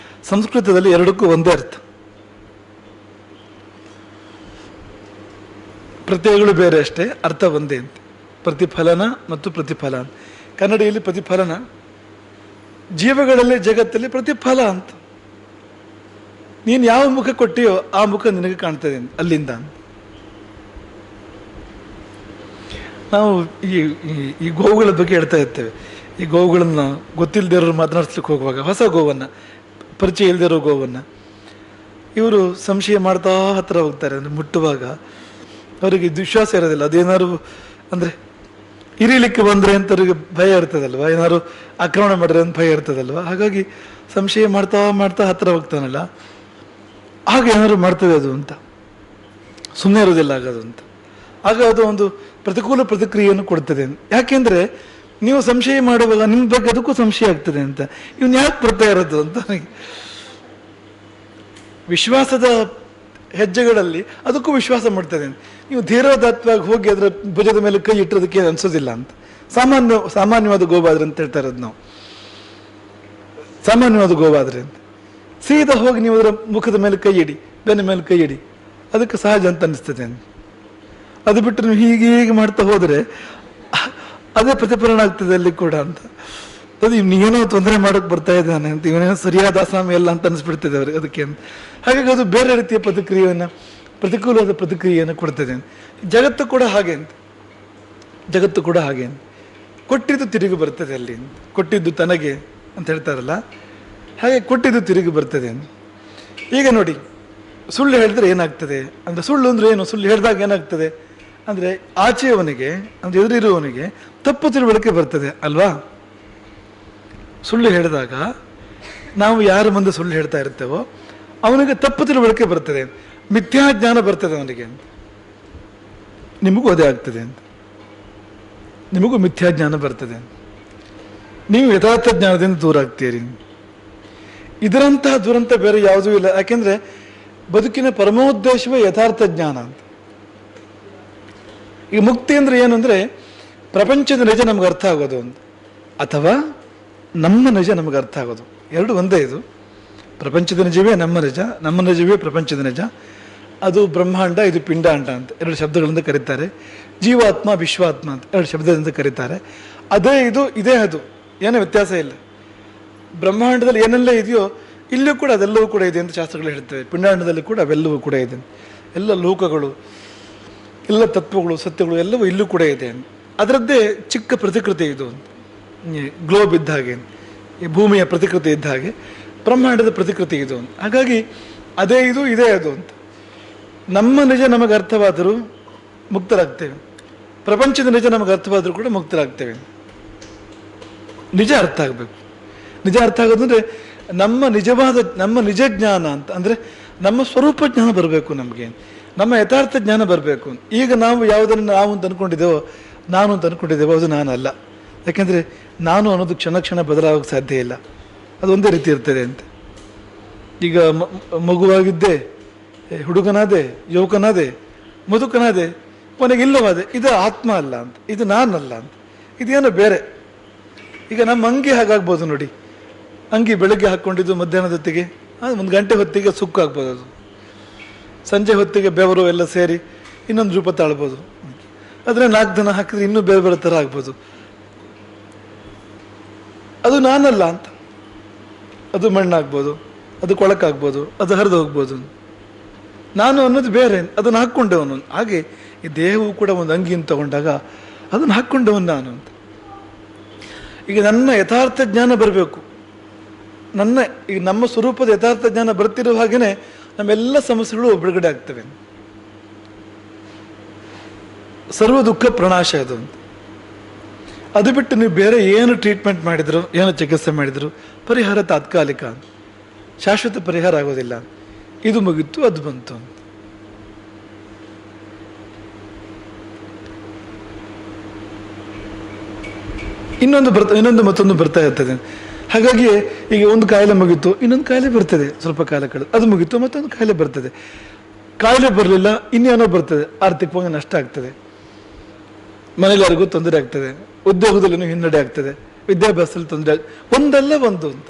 ಸಂಸ್ಕೃತದಲ್ಲಿ ಎರಡಕ್ಕೂ ಒಂದೇ ಅರ್ಥ. ಪ್ರತ್ಯಯಗಳು ಬೇರೆ ಅಷ್ಟೇ, ಅರ್ಥ ಒಂದೇ ಅಂತ. ಪ್ರತಿಫಲನ ಮತ್ತು ಪ್ರತಿಫಲ. ಕನ್ನಡಿಯಲ್ಲಿ ಪ್ರತಿಫಲನ, ಜೀವಗಳಲ್ಲಿ ಜಗತ್ತಲ್ಲಿ ಪ್ರತಿಫಲ ಅಂತ. ನೀನು ಯಾವ ಮುಖ ಕೊಟ್ಟಿಯೋ ಆ ಮುಖ ನಿನಗೆ ಕಾಣ್ತದೆ ಅಲ್ಲಿಂದ. ನಾವು ಈ ಗೋವುಗಳ ಬಗ್ಗೆ ಹೇಳ್ತಾ ಇರ್ತೇವೆ. ಈ ಗೋವುಗಳನ್ನು ಗೊತ್ತಿಲ್ಲದಿರೋರು ಮಾತನಾಡಿಸ್ಲಿಕ್ಕೆ ಹೋಗುವಾಗ ಹೊಸ ಗೋವನ್ನು, ಪರಿಚಯ ಇಲ್ಲದಿರೋ ಗೋವನ್ನು ಇವರು ಸಂಶಯ ಮಾಡ್ತಾ ಹತ್ತಿರ ಹೋಗ್ತಾರೆ. ಅಂದರೆ ಮುಟ್ಟುವಾಗ ಅವರಿಗೆ ವಿಶ್ವಾಸ ಇರೋದಿಲ್ಲ. ಅದೇನಾದ್ರು ಅಂದರೆ ಇರೀಲಿಕ್ಕೆ ಬಂದರೆ ಅಂತ ಅವ್ರಿಗೆ ಭಯ ಇರ್ತದಲ್ವ, ಏನಾದ್ರು ಆಕ್ರಮಣ ಮಾಡಿದ್ರೆ ಅಂತ ಭಯ ಇರ್ತದಲ್ವ. ಹಾಗಾಗಿ ಸಂಶಯ ಮಾಡ್ತಾ ಹತ್ತಿರ ಹೋಗ್ತಾನಲ್ಲ, ಹಾಗೆ ಏನಾದ್ರು ಮಾಡ್ತದೆ ಅದು ಅಂತ, ಸುಮ್ಮನೆ ಇರೋದಿಲ್ಲ ಆಗೋದು ಅಂತ. ಆಗ ಅದು ಒಂದು ಪ್ರತಿಕೂಲ ಪ್ರತಿಕ್ರಿಯೆಯನ್ನು ಕೊಡ್ತದೆ. ಯಾಕೆಂದರೆ ನೀವು ಸಂಶಯ ಮಾಡುವಾಗ ನಿಮ್ಮ ಬಗ್ಗೆ ಅದಕ್ಕೂ ಸಂಶಯ ಆಗ್ತದೆ ಅಂತ. ಇವನು ಯಾಕೆ ಬರ್ತಾ ಇರೋದು ಅಂತ. ವಿಶ್ವಾಸದ ಹೆಜ್ಜೆಗಳಲ್ಲಿ ಅದಕ್ಕೂ ವಿಶ್ವಾಸ ಮಾಡ್ತದೆ. ನೀವು ಧೀರೋದಾತ್ವಾಗಿ ಹೋಗಿ ಅದರ ಭುಜದ ಮೇಲೆ ಕೈ ಇಟ್ಟೋದಕ್ಕೆ ಅನ್ಸೋದಿಲ್ಲ ಅಂತ. ಸಾಮಾನ್ಯವಾದ ಗೋವಾದ್ರೆ ಅಂತ ಹೇಳ್ತಾ ಇರೋದು ನಾವು. ಸಾಮಾನ್ಯವಾದ ಗೋವಾದ್ರೆ ಅಂತ ಸೀದಾ ಹೋಗಿ ನೀವು ಅದರ ಮುಖದ ಮೇಲೆ ಕೈ ಇಡಿ, ಬೆನ್ನ ಮೇಲೆ ಕೈ ಇಡಿ, ಅದಕ್ಕೆ ಸಹಜ ಅಂತ ಅನಿಸ್ತದೆ ಅಂತ. ಅದು ಬಿಟ್ಟು ನೀವು ಹೀಗೆ ಮಾಡ್ತಾ ಹೋದರೆ ಅದೇ ಪ್ರತಿಫಲನ ಆಗ್ತದೆ ಅಲ್ಲಿ ಕೂಡ ಅಂತ. ಅದು ಇವನೇನೋ ತೊಂದರೆ ಮಾಡೋಕೆ ಬರ್ತಾ ಇದ್ದಾನೆ ಅಂತ, ಇವನೇನೋ ಸರಿಯಾದ ಅಸಾಮಿ ಎಲ್ಲ ಅಂತ ಅನಿಸ್ಬಿಡ್ತದೆ ಅವ್ರಿಗೆ ಅದಕ್ಕೆ ಅಂತ. ಹಾಗಾಗಿ ಅದು ಬೇರೆ ರೀತಿಯ ಪ್ರತಿಕೂಲವಾದ ಪ್ರತಿಕ್ರಿಯೆಯನ್ನು ಕೊಡ್ತದೆ. ಜಗತ್ತು ಕೂಡ ಹಾಗೆ ಅಂತ. ಕೊಟ್ಟಿದ್ದು ತಿರುಗಿ ಬರ್ತದೆ ಅಲ್ಲಿ. ಕೊಟ್ಟಿದ್ದು ತನಗೆ ಅಂತ ಹೇಳ್ತಾರಲ್ಲ, ಹಾಗೆ ಕೊಟ್ಟಿದ್ದು ತಿರುಗಿ ಬರ್ತದೆ. ಈಗ ನೋಡಿ, ಸುಳ್ಳು ಹೇಳಿದ್ರೆ ಏನಾಗ್ತದೆ ಅಂದರೆ, ಸುಳ್ಳು ಅಂದರೆ ಏನು, ಸುಳ್ಳು ಹೇಳಿದಾಗ ಏನಾಗ್ತದೆ ಅಂದರೆ ಆಚೆಯವನಿಗೆ ಅಂದರೆ ಎದುರಿರುವವನಿಗೆ ತಪ್ಪು ತಿಳುವಳಿಕೆ ಬರ್ತದೆ ಅಲ್ವಾ. ಸುಳ್ಳು ಹೇಳಿದಾಗ ನಾವು ಯಾರ ಮುಂದೆ ಸುಳ್ಳು ಹೇಳ್ತಾ ಇರ್ತೇವೋ ಅವನಿಗೆ ತಪ್ಪು ತಿಳುವಳಿಕೆ ಬರ್ತದೆ, ಮಿಥ್ಯಾಜ್ಞಾನ ಬರ್ತದೆ ಅವನಿಗೆ. ನಿಮಗೂ ಅದೇ ಆಗ್ತದೆ ಅಂತ, ನಿಮಗೂ ಮಿಥ್ಯಾಜ್ಞಾನ ಬರ್ತದೆ, ನೀವು ಯಥಾರ್ಥ ಜ್ಞಾನದಿಂದ ದೂರ ಆಗ್ತೀರಿ. ಇದರಂತಹ ದುರಂತ ಬೇರೆ ಯಾವುದೂ ಇಲ್ಲ. ಯಾಕೆಂದ್ರೆ ಬದುಕಿನ ಪರಮೋದ್ದೇಶವೇ ಯಥಾರ್ಥ ಜ್ಞಾನ ಅಂತ. ಈಗ ಮುಕ್ತಿ ಅಂದ್ರೆ ಏನು ಅಂದ್ರೆ ಪ್ರಪಂಚದ ನಿಜ ನಮ್ಗೆ ಅರ್ಥ ಆಗೋದು ಅಂತ, ಅಥವಾ ನಮ್ಮ ನಿಜ ನಮಗೆ ಅರ್ಥ ಆಗೋದು, ಎರಡು ಒಂದೇ. ಇದು ಪ್ರಪಂಚದ ನಿಜವೇ ನಮ್ಮ ನಿಜ, ನಮ್ಮ ನಿಜವೇ ಪ್ರಪಂಚದ ನಿಜ. ಅದು ಬ್ರಹ್ಮಾಂಡ, ಇದು ಪಿಂಡಾಂಡ ಅಂತ ಎರಡು ಶಬ್ದಗಳಿಂದ ಕರೀತಾರೆ. ಜೀವಾತ್ಮ ವಿಶ್ವಾತ್ಮ ಅಂತ ಎರಡು ಶಬ್ದದಿಂದ ಕರೀತಾರೆ. ಅದೇ ಇದು, ಇದೇ ಅದು, ಏನೋ ವ್ಯತ್ಯಾಸ ಇಲ್ಲ. ಬ್ರಹ್ಮಾಂಡದಲ್ಲಿ ಏನೆಲ್ಲ ಇದೆಯೋ ಇಲ್ಲೂ ಕೂಡ ಅದೆಲ್ಲವೂ ಕೂಡ ಇದೆ ಅಂತ ಶಾಸ್ತ್ರಗಳು ಹೇಳ್ತವೆ. ಪಿಂಡಾಂಡದಲ್ಲಿ ಕೂಡ ಅವೆಲ್ಲವೂ ಕೂಡ ಇದೆ. ಎಲ್ಲ ಲೋಕಗಳು, ಎಲ್ಲ ತತ್ವಗಳು, ಸತ್ಯಗಳು ಎಲ್ಲವೂ ಇಲ್ಲೂ ಕೂಡ ಇದೆ. ಅದರದ್ದೇ ಚಿಕ್ಕ ಪ್ರತಿಕೃತಿ ಇದು. ಗ್ಲೋಬ್ ಇದ್ದ ಹಾಗೆ, ಈ ಭೂಮಿಯ ಪ್ರತಿಕೃತಿ ಇದ್ದ ಹಾಗೆ ಬ್ರಹ್ಮಾಂಡದ ಪ್ರತಿಕೃತಿ ಇದು. ಹಾಗಾಗಿ ಅದೇ ಇದು, ಇದೇ ಅದು ಅಂತ. ನಮ್ಮ ನಿಜ ನಮಗೆ ಅರ್ಥವಾದರೂ ಮುಕ್ತರಾಗ್ತೇವೆ, ಪ್ರಪಂಚದ ನಿಜ ನಮಗೆ ಅರ್ಥವಾದರೂ ಕೂಡ ಮುಕ್ತರಾಗ್ತೇವೆ. ನಿಜ ಅರ್ಥ ಆಗಬೇಕು. ನಿಜ ಅರ್ಥ ಆಗೋದು ಅಂದರೆ ನಮ್ಮ ನಿಜ ಜ್ಞಾನ ಅಂತ ಅಂದರೆ ನಮ್ಮ ಸ್ವರೂಪ ಜ್ಞಾನ ಬರಬೇಕು, ನಮಗೆ ನಮ್ಮ ಯಥಾರ್ಥ ಜ್ಞಾನ ಬರಬೇಕು. ಈಗ ನಾವು ಯಾವುದನ್ನು ನಾವು ಅಂತ ಅಂದ್ಕೊಂಡಿದ್ದೇವೋ, ನಾನು ಅಂತ ಅಂದ್ಕೊಂಡಿದ್ದೇವೋ ಅದು ನಾನು ಅಲ್ಲ. ಯಾಕೆಂದರೆ ನಾನು ಅನ್ನೋದು ಕ್ಷಣ ಕ್ಷಣ ಬದಲಾಗೋಕ್ಕೆ ಸಾಧ್ಯ ಇಲ್ಲ, ಅದು ಒಂದೇ ರೀತಿ ಇರ್ತದೆ ಅಂತ. ಈಗ ಮಗುವಾಗಿದ್ದೆ, ಹುಡುಗನಾದೆ, ಯುವಕನಾದೆ, ಮುದುಕನಾದೆ, ಕೊನೆಗೆ ಇಲ್ಲವಾದೆ. ಇದು ಆತ್ಮ ಅಲ್ಲ ಅಂತ, ಇದು ನಾನಲ್ಲ ಅಂತ, ಇದೇನೋ ಬೇರೆ. ಈಗ ನಮ್ಮ ಅಂಗಿ ಹಾಗಾಗ್ಬೋದು ನೋಡಿ, ಅಂಗಿ ಬೆಳಗ್ಗೆ ಹಾಕ್ಕೊಂಡಿದ್ದು ಮಧ್ಯಾಹ್ನದ ಹೊತ್ತಿಗೆ, ಒಂದು ಗಂಟೆ ಹೊತ್ತಿಗೆ ಸುಕ್ಕು ಆಗ್ಬೋದು, ಅದು ಸಂಜೆ ಹೊತ್ತಿಗೆ ಬೆವರು ಎಲ್ಲ ಸೇರಿ ಇನ್ನೊಂದು ರೂಪ ತಾಳ್ಬೋದು. ಆದರೆ 4 ದಿನ ಹಾಕಿದ್ರೆ ಇನ್ನೂ ಬೇರೆ ಬೇರೆ ಥರ ಆಗ್ಬೋದು. ಅದು ನಾನಲ್ಲ ಅಂತ. ಅದು ಮಣ್ಣಾಗ್ಬೋದು, ಅದು ಕೊಳಕಾಗ್ಬೋದು, ಅದು ಹರಿದು ಹೋಗ್ಬೋದು. ನಾನು ಅನ್ನೋದು ಬೇರೆ, ಅದನ್ನು ಹಾಕ್ಕೊಂಡವನು. ಹಾಗೆ ಈ ದೇಹವು ಕೂಡ ಒಂದು ಅಂಗಿಯನ್ನು ತಗೊಂಡಾಗ ಅದನ್ನು ಹಾಕ್ಕೊಂಡವನು ನಾನು ಅಂತ. ಈಗ ನನ್ನ ಯಥಾರ್ಥ ಜ್ಞಾನ ಬರಬೇಕು, ಈಗ ನಮ್ಮ ಸ್ವರೂಪದ ಯಥಾರ್ಥ ಜ್ಞಾನ ಬರ್ತಿರೋ ಹಾಗೇನೆ ನಮ್ಮೆಲ್ಲ ಸಮಸ್ಯೆಗಳು ಬಿಡುಗಡೆ ಆಗ್ತವೆ. ಸರ್ವ ದುಃಖ ಪ್ರಣಾಶ ಅದು ಅಂತ. ಅದು ಬಿಟ್ಟು ನೀವು ಬೇರೆ ಏನು ಟ್ರೀಟ್ಮೆಂಟ್ ಮಾಡಿದ್ರು, ಏನು ಚಿಕಿತ್ಸೆ ಮಾಡಿದ್ರು ಪರಿಹಾರ ತಾತ್ಕಾಲಿಕ, ಶಾಶ್ವತ ಪರಿಹಾರ ಆಗೋದಿಲ್ಲ. ಇದು ಮುಗಿತು, ಅದು ಬಂತು ಅಂತ. ಮತ್ತೊಂದು ಬರ್ತಾ ಇರ್ತದೆ. ಹಾಗಾಗಿ ಈಗ ಒಂದು ಕಾಯಿಲೆ ಮುಗಿತು, ಇನ್ನೊಂದು ಕಾಯಿಲೆ ಬರ್ತದೆ, ಸ್ವಲ್ಪ ಕಾಲ ಕಳೆದು ಅದು ಮುಗಿತು, ಮತ್ತೊಂದು ಕಾಯಿಲೆ ಬರ್ತದೆ. ಕಾಯಿಲೆ ಬರಲಿಲ್ಲ, ಇನ್ನೇನೋ ಬರ್ತದೆ, ಆರ್ಥಿಕವಾಗಿ ನಷ್ಟ ಆಗ್ತದೆ, ಮನೆಗಾರಿಗೂ ತೊಂದರೆ ಆಗ್ತದೆ, ಉದ್ಯೋಗದಲ್ಲೂ ಹಿನ್ನಡೆ ಆಗ್ತದೆ, ವಿದ್ಯಾಭ್ಯಾಸದಲ್ಲಿ ತೊಂದರೆ ಒಂದಲ್ಲ ಒಂದು ಅಂತ.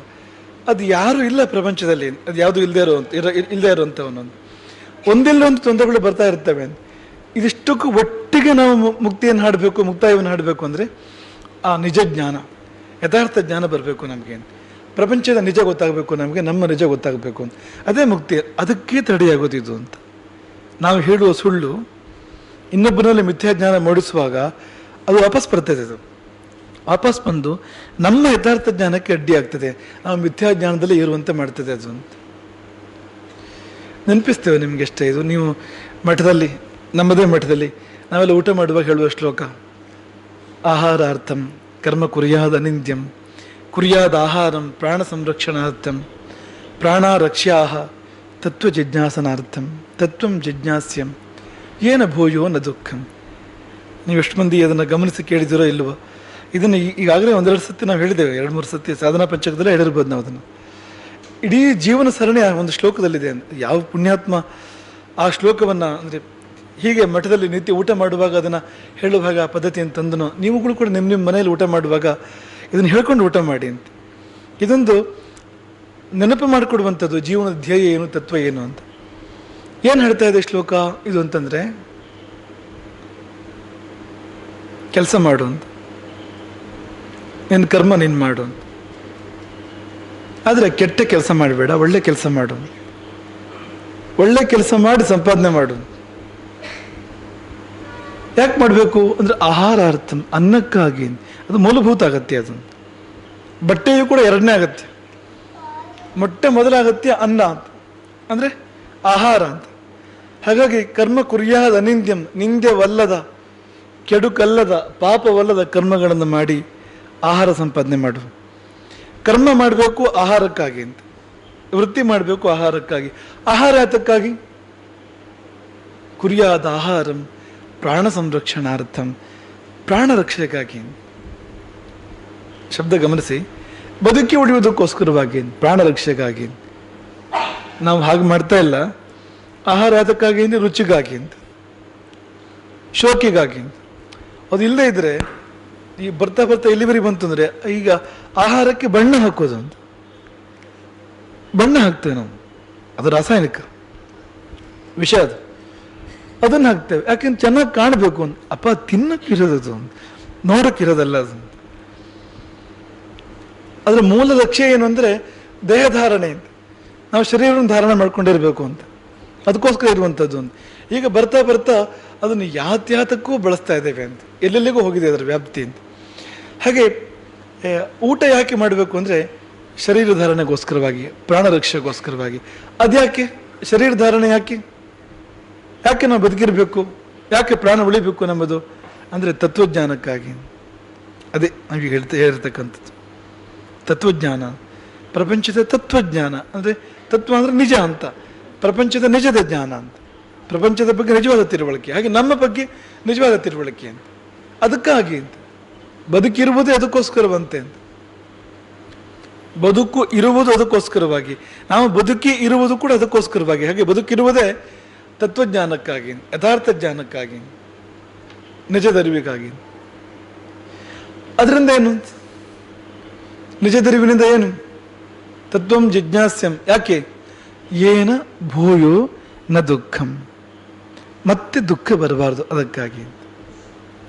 ಅದು ಯಾರು ಇಲ್ಲ ಪ್ರಪಂಚದಲ್ಲಿ, ಅದು ಯಾವುದು ಇಲ್ಲದೆ ಇರುವಂಥವನ್ನೊಂದು ಒಂದಿಲ್ಲ ಒಂದು ತೊಂದರೆಗಳು ಬರ್ತಾ ಇರ್ತವೆ. ಇದಿಷ್ಟಕ್ಕೂ ಒಟ್ಟಿಗೆ ನಾವು ಮುಕ್ತಿಯನ್ನು ಹಾಡಬೇಕು, ಮುಕ್ತಾಯವನ್ನು ಹಾಡಬೇಕು ಅಂದರೆ ಆ ನಿಜ ಜ್ಞಾನ, ಯಥಾರ್ಥ ಜ್ಞಾನ ಬರಬೇಕು ನಮಗೆ. ಪ್ರಪಂಚದ ನಿಜ ಗೊತ್ತಾಗಬೇಕು ನಮಗೆ, ನಮ್ಮ ನಿಜ ಗೊತ್ತಾಗಬೇಕು ಅಂತ. ಅದೇ ಮುಕ್ತಿ. ಅದಕ್ಕೆ ತಡೆಯಾಗೋದಿದು ಅಂತ. ನಾವು ಹೇಳುವ ಸುಳ್ಳು ಇನ್ನೊಬ್ಬರಲ್ಲಿ ಮಿಥ್ಯಾಜ್ಞಾನ ಮೂಡಿಸುವಾಗ ಅದು ವಾಪಸ್ ಬರ್ತದೆ. ಅದು ವಾಪಸ್ ಬಂದು ನಮ್ಮ ಯಥಾರ್ಥ ಜ್ಞಾನಕ್ಕೆ ಅಡ್ಡಿ ಆಗ್ತದೆ, ನಾವು ಮಿಥ್ಯಾಜ್ಞಾನದಲ್ಲಿ ಇರುವಂತೆ ಮಾಡ್ತದೆ ಅದು ಅಂತ. ನೆನಪಿಸ್ತೇವೆ ನಿಮ್ಗೆ ಎಷ್ಟೇ ಇದು. ನೀವು ಮಠದಲ್ಲಿ, ನಮ್ಮದೇ ಮಠದಲ್ಲಿ ನಾವೆಲ್ಲ ಊಟ ಮಾಡುವಾಗ ಹೇಳುವ ಶ್ಲೋಕ, ಆಹಾರಾರ್ಥಂ ಕರ್ಮ ಕುರ್ಯಾದ ಅನಿಂದ್ಯಂ, ಕುರ್ಯಾದ ಆಹಾರಂ ಪ್ರಾಣ ಸಂರಕ್ಷಣಾರ್ಥಂ, ಪ್ರಾಣಾರಕ್ಷ್ಯಾಹ ತತ್ವ ಜಿಜ್ಞಾಸನಾರ್ಥಂ, ತತ್ವಂ ಜಿಜ್ಞಾಸ್ಯಂ ಏನ ಭೂಯೋ ನ ದುಃಖಂ. ನೀವು ಎಷ್ಟು ಮಂದಿ ಅದನ್ನು ಗಮನಿಸಿ ಕೇಳಿದಿರೋ ಇಲ್ವೋ? ಇದನ್ನು ಈಗಾಗಲೇ 1-2 ಸತಿ ನಾವು ಹೇಳಿದ್ದೇವೆ, 2-3 ಸತಿ ಸಾಧನಾ ಪಂಚಕದಲ್ಲೇ ಹೇಳಿರ್ಬೋದು ನಾವು ಅದನ್ನು. ಇಡೀ ಜೀವನ ಸರಣಿ ಒಂದು ಶ್ಲೋಕದಲ್ಲಿದೆ. ಯಾವ ಪುಣ್ಯಾತ್ಮ ಆ ಶ್ಲೋಕವನ್ನು ಅಂದರೆ ಹೀಗೆ ಮಠದಲ್ಲಿ ನಿತ್ಯ ಊಟ ಮಾಡುವಾಗ ಅದನ್ನು ಹೇಳುವಾಗ ಆ ಪದ್ಧತಿಯನ್ನು ತಂದನೋ, ನೀವುಗಳು ಕೂಡ ನಿಮ್ಮ ಮನೆಯಲ್ಲಿ ಊಟ ಮಾಡುವಾಗ ಇದನ್ನು ಹೇಳ್ಕೊಂಡು ಊಟ ಮಾಡಿ ಅಂತ. ಇದೊಂದು ನೆನಪು ಮಾಡಿಕೊಡುವಂಥದ್ದು, ಜೀವನದ ಧ್ಯೇಯ ಏನು, ತತ್ವ ಏನು ಅಂತ. ಏನು ಹೇಳ್ತಾ ಇದೆ ಶ್ಲೋಕ ಇದು ಅಂತಂದರೆ, ಕೆಲಸ ಮಾಡು ಅಂತ, ನಿನ್ನ ಕರ್ಮ ನೀನು ಮಾಡು ಅಂತ. ಆದರೆ ಕೆಟ್ಟ ಕೆಲಸ ಮಾಡಬೇಡ, ಒಳ್ಳೆ ಕೆಲಸ ಮಾಡು, ಒಳ್ಳೆ ಕೆಲಸ ಮಾಡಿ ಸಂಪಾದನೆ ಮಾಡು. ಯಾಕೆ ಮಾಡಬೇಕು ಅಂದರೆ ಆಹಾರಾರ್ಥ, ಅನ್ನಕ್ಕಾಗಿ. ಅದು ಮೂಲಭೂತ ಅಗತ್ಯ. ಅದು ಬಟ್ಟೆಯೂ ಕೂಡ 2ನೇ ಅಗತ್ಯ. ಮೊಟ್ಟ ಮೊದಲ ಅಗತ್ಯ ಅನ್ನ ಅಂತ, ಅಂದರೆ ಆಹಾರ ಅಂತ. ಹಾಗಾಗಿ ಕರ್ಮ ಕುರ್ಯಾದ ಅನಿಂದ್ಯಂ, ನಿಂದ್ಯವಲ್ಲದ, ಕೆಡುಕಲ್ಲದ, ಪಾಪವಲ್ಲದ ಕರ್ಮಗಳನ್ನು ಮಾಡಿ ಆಹಾರ ಸಂಪಾದನೆ ಮಾಡು. ಕರ್ಮ ಮಾಡಬೇಕು ಆಹಾರಕ್ಕಾಗಿ ಅಂತ, ವೃತ್ತಿ ಮಾಡಬೇಕು ಆಹಾರಕ್ಕಾಗಿ. ಆಹಾರ ಯಾತಕ್ಕಾಗಿ? ಕುರ್ಯಾದ ಆಹಾರಂ ಪ್ರಾಣ ಸಂರಕ್ಷಣಾರ್ಥಂ, ಪ್ರಾಣ ರಕ್ಷೆಗಾಗಿ. ಶಬ್ದ ಗಮನಿಸಿ, ಬದುಕಿ ಉಳಿಯುವುದಕ್ಕೋಸ್ಕರವಾಗಿ, ಪ್ರಾಣ ರಕ್ಷೆಗಾಗಿ. ನಾವು ಹಾಗೆ ಮಾಡ್ತಾ ಇಲ್ಲ. ಆಹಾರ ಯಾತಕ್ಕಾಗಿ ಅಂದರೆ ರುಚಿಗಾಗಿ ಅಂತ, ಶೋಕಿಗಾಗಿ ಅಂತ. ಅದು ಇಲ್ಲದೆ ಇದ್ರೆ ಈ ಬರ್ತಾ ಬರ್ತಾ ಇಲ್ಲಿವರೆಗೆ ಬಂತಂದ್ರೆ ಈಗ ಆಹಾರಕ್ಕೆ ಬಣ್ಣ ಹಾಕೋದು ಅಂತ, ಬಣ್ಣ ಹಾಕ್ತೇವೆ ನಾವು, ಅದು ರಾಸಾಯನಿಕ ವಿಷ, ಅದನ್ನು ಹಾಕ್ತೇವೆ. ಯಾಕೆಂದ್ರೆ ಚೆನ್ನಾಗಿ ಕಾಣಬೇಕು ಅಂತ. ಅಪ್ಪ ತಿನ್ನಕ್ಕಿರೋದು, ನೋಡಕ್ಕಿರೋದಲ್ಲ ಅದು. ಅದರ ಮೂಲ ಲಕ್ಷ್ಯ ಏನು ಅಂದರೆ ದೇಹಧಾರಣೆ ಅಂತ, ನಾವು ಶರೀರವನ್ನು ಧಾರಣೆ ಮಾಡ್ಕೊಂಡಿರ್ಬೇಕು ಅಂತ, ಅದಕ್ಕೋಸ್ಕರ ಇರುವಂಥದ್ದು ಅಂತ. ಈಗ ಬರ್ತಾ ಬರ್ತಾ ಅದನ್ನು ಯಾತ್ಯಾತಕ್ಕೂ ಬಳಸ್ತಾ ಇದ್ದೇವೆ ಅಂತ, ಎಲ್ಲೆಲ್ಲಿಗೂ ಹೋಗಿದೆ ಅದರ ವ್ಯಾಪ್ತಿ ಅಂತ. ಹಾಗೆ ಊಟ ಯಾಕೆ ಮಾಡಬೇಕು ಅಂದರೆ ಶರೀರ ಧಾರಣೆಗೋಸ್ಕರವಾಗಿ, ಪ್ರಾಣ ರಕ್ಷೆಗೋಸ್ಕರವಾಗಿ. ಅದ್ಯಾಕೆ ಶರೀರ ಧಾರಣೆ? ಯಾಕೆ ನಾವು ಬದುಕಿರಬೇಕು, ಯಾಕೆ ಪ್ರಾಣ ಉಳಿಬೇಕು ನಮ್ಮದು ಅಂದರೆ ತತ್ವಜ್ಞಾನಕ್ಕಾಗಿ. ಅದೇ ನಾವೀಗ ಹೇಳಿರ್ತಕ್ಕಂಥದ್ದು ತತ್ವಜ್ಞಾನ, ಪ್ರಪಂಚದ ತತ್ವಜ್ಞಾನ. ಅಂದರೆ ತತ್ವ ಅಂದರೆ ನಿಜ ಅಂತ, ಪ್ರಪಂಚದ ನಿಜದ ಜ್ಞಾನ ಅಂತ, ಪ್ರಪಂಚದ ಬಗ್ಗೆ ನಿಜವಾದ ತಿಳುವಳಿಕೆ. ಹಾಗೆ ನಮ್ಮ ಬಗ್ಗೆ ನಿಜವಾದ ತಿಳುವಳಿಕೆ ಅಂತ. ಅದಕ್ಕಾಗಿ ಅಂತ ಬದುಕಿರುವುದೇ ಅದಕ್ಕೋಸ್ಕರವಂತೆ ಅಂತ. ಬದುಕು ಇರುವುದು ಅದಕ್ಕೋಸ್ಕರವಾಗಿ, ನಾವು ಬದುಕಿ ಇರುವುದು ಕೂಡ ಅದಕ್ಕೋಸ್ಕರವಾಗಿ. ಹಾಗೆ ಬದುಕಿರುವುದೇ ತತ್ವಜ್ಞಾನಕ್ಕಾಗಿ, ಯಥಾರ್ಥ ಜ್ಞಾನಕ್ಕಾಗಿ, ನಿಜದರಿವಿಗಾಗಿ. ಅದರಿಂದ ಏನು? ನಿಜದರಿವಿನಿಂದ ಏನು? ತತ್ವಂ ಜಿಜ್ಞಾಸ್ಯಂ. ಯಾಕೆ? ಏನ ಭೂಯೋ ನ ದುಃಖಂ, ಮತ್ತೆ ದುಃಖ ಬರಬಾರದು, ಅದಕ್ಕಾಗಿ.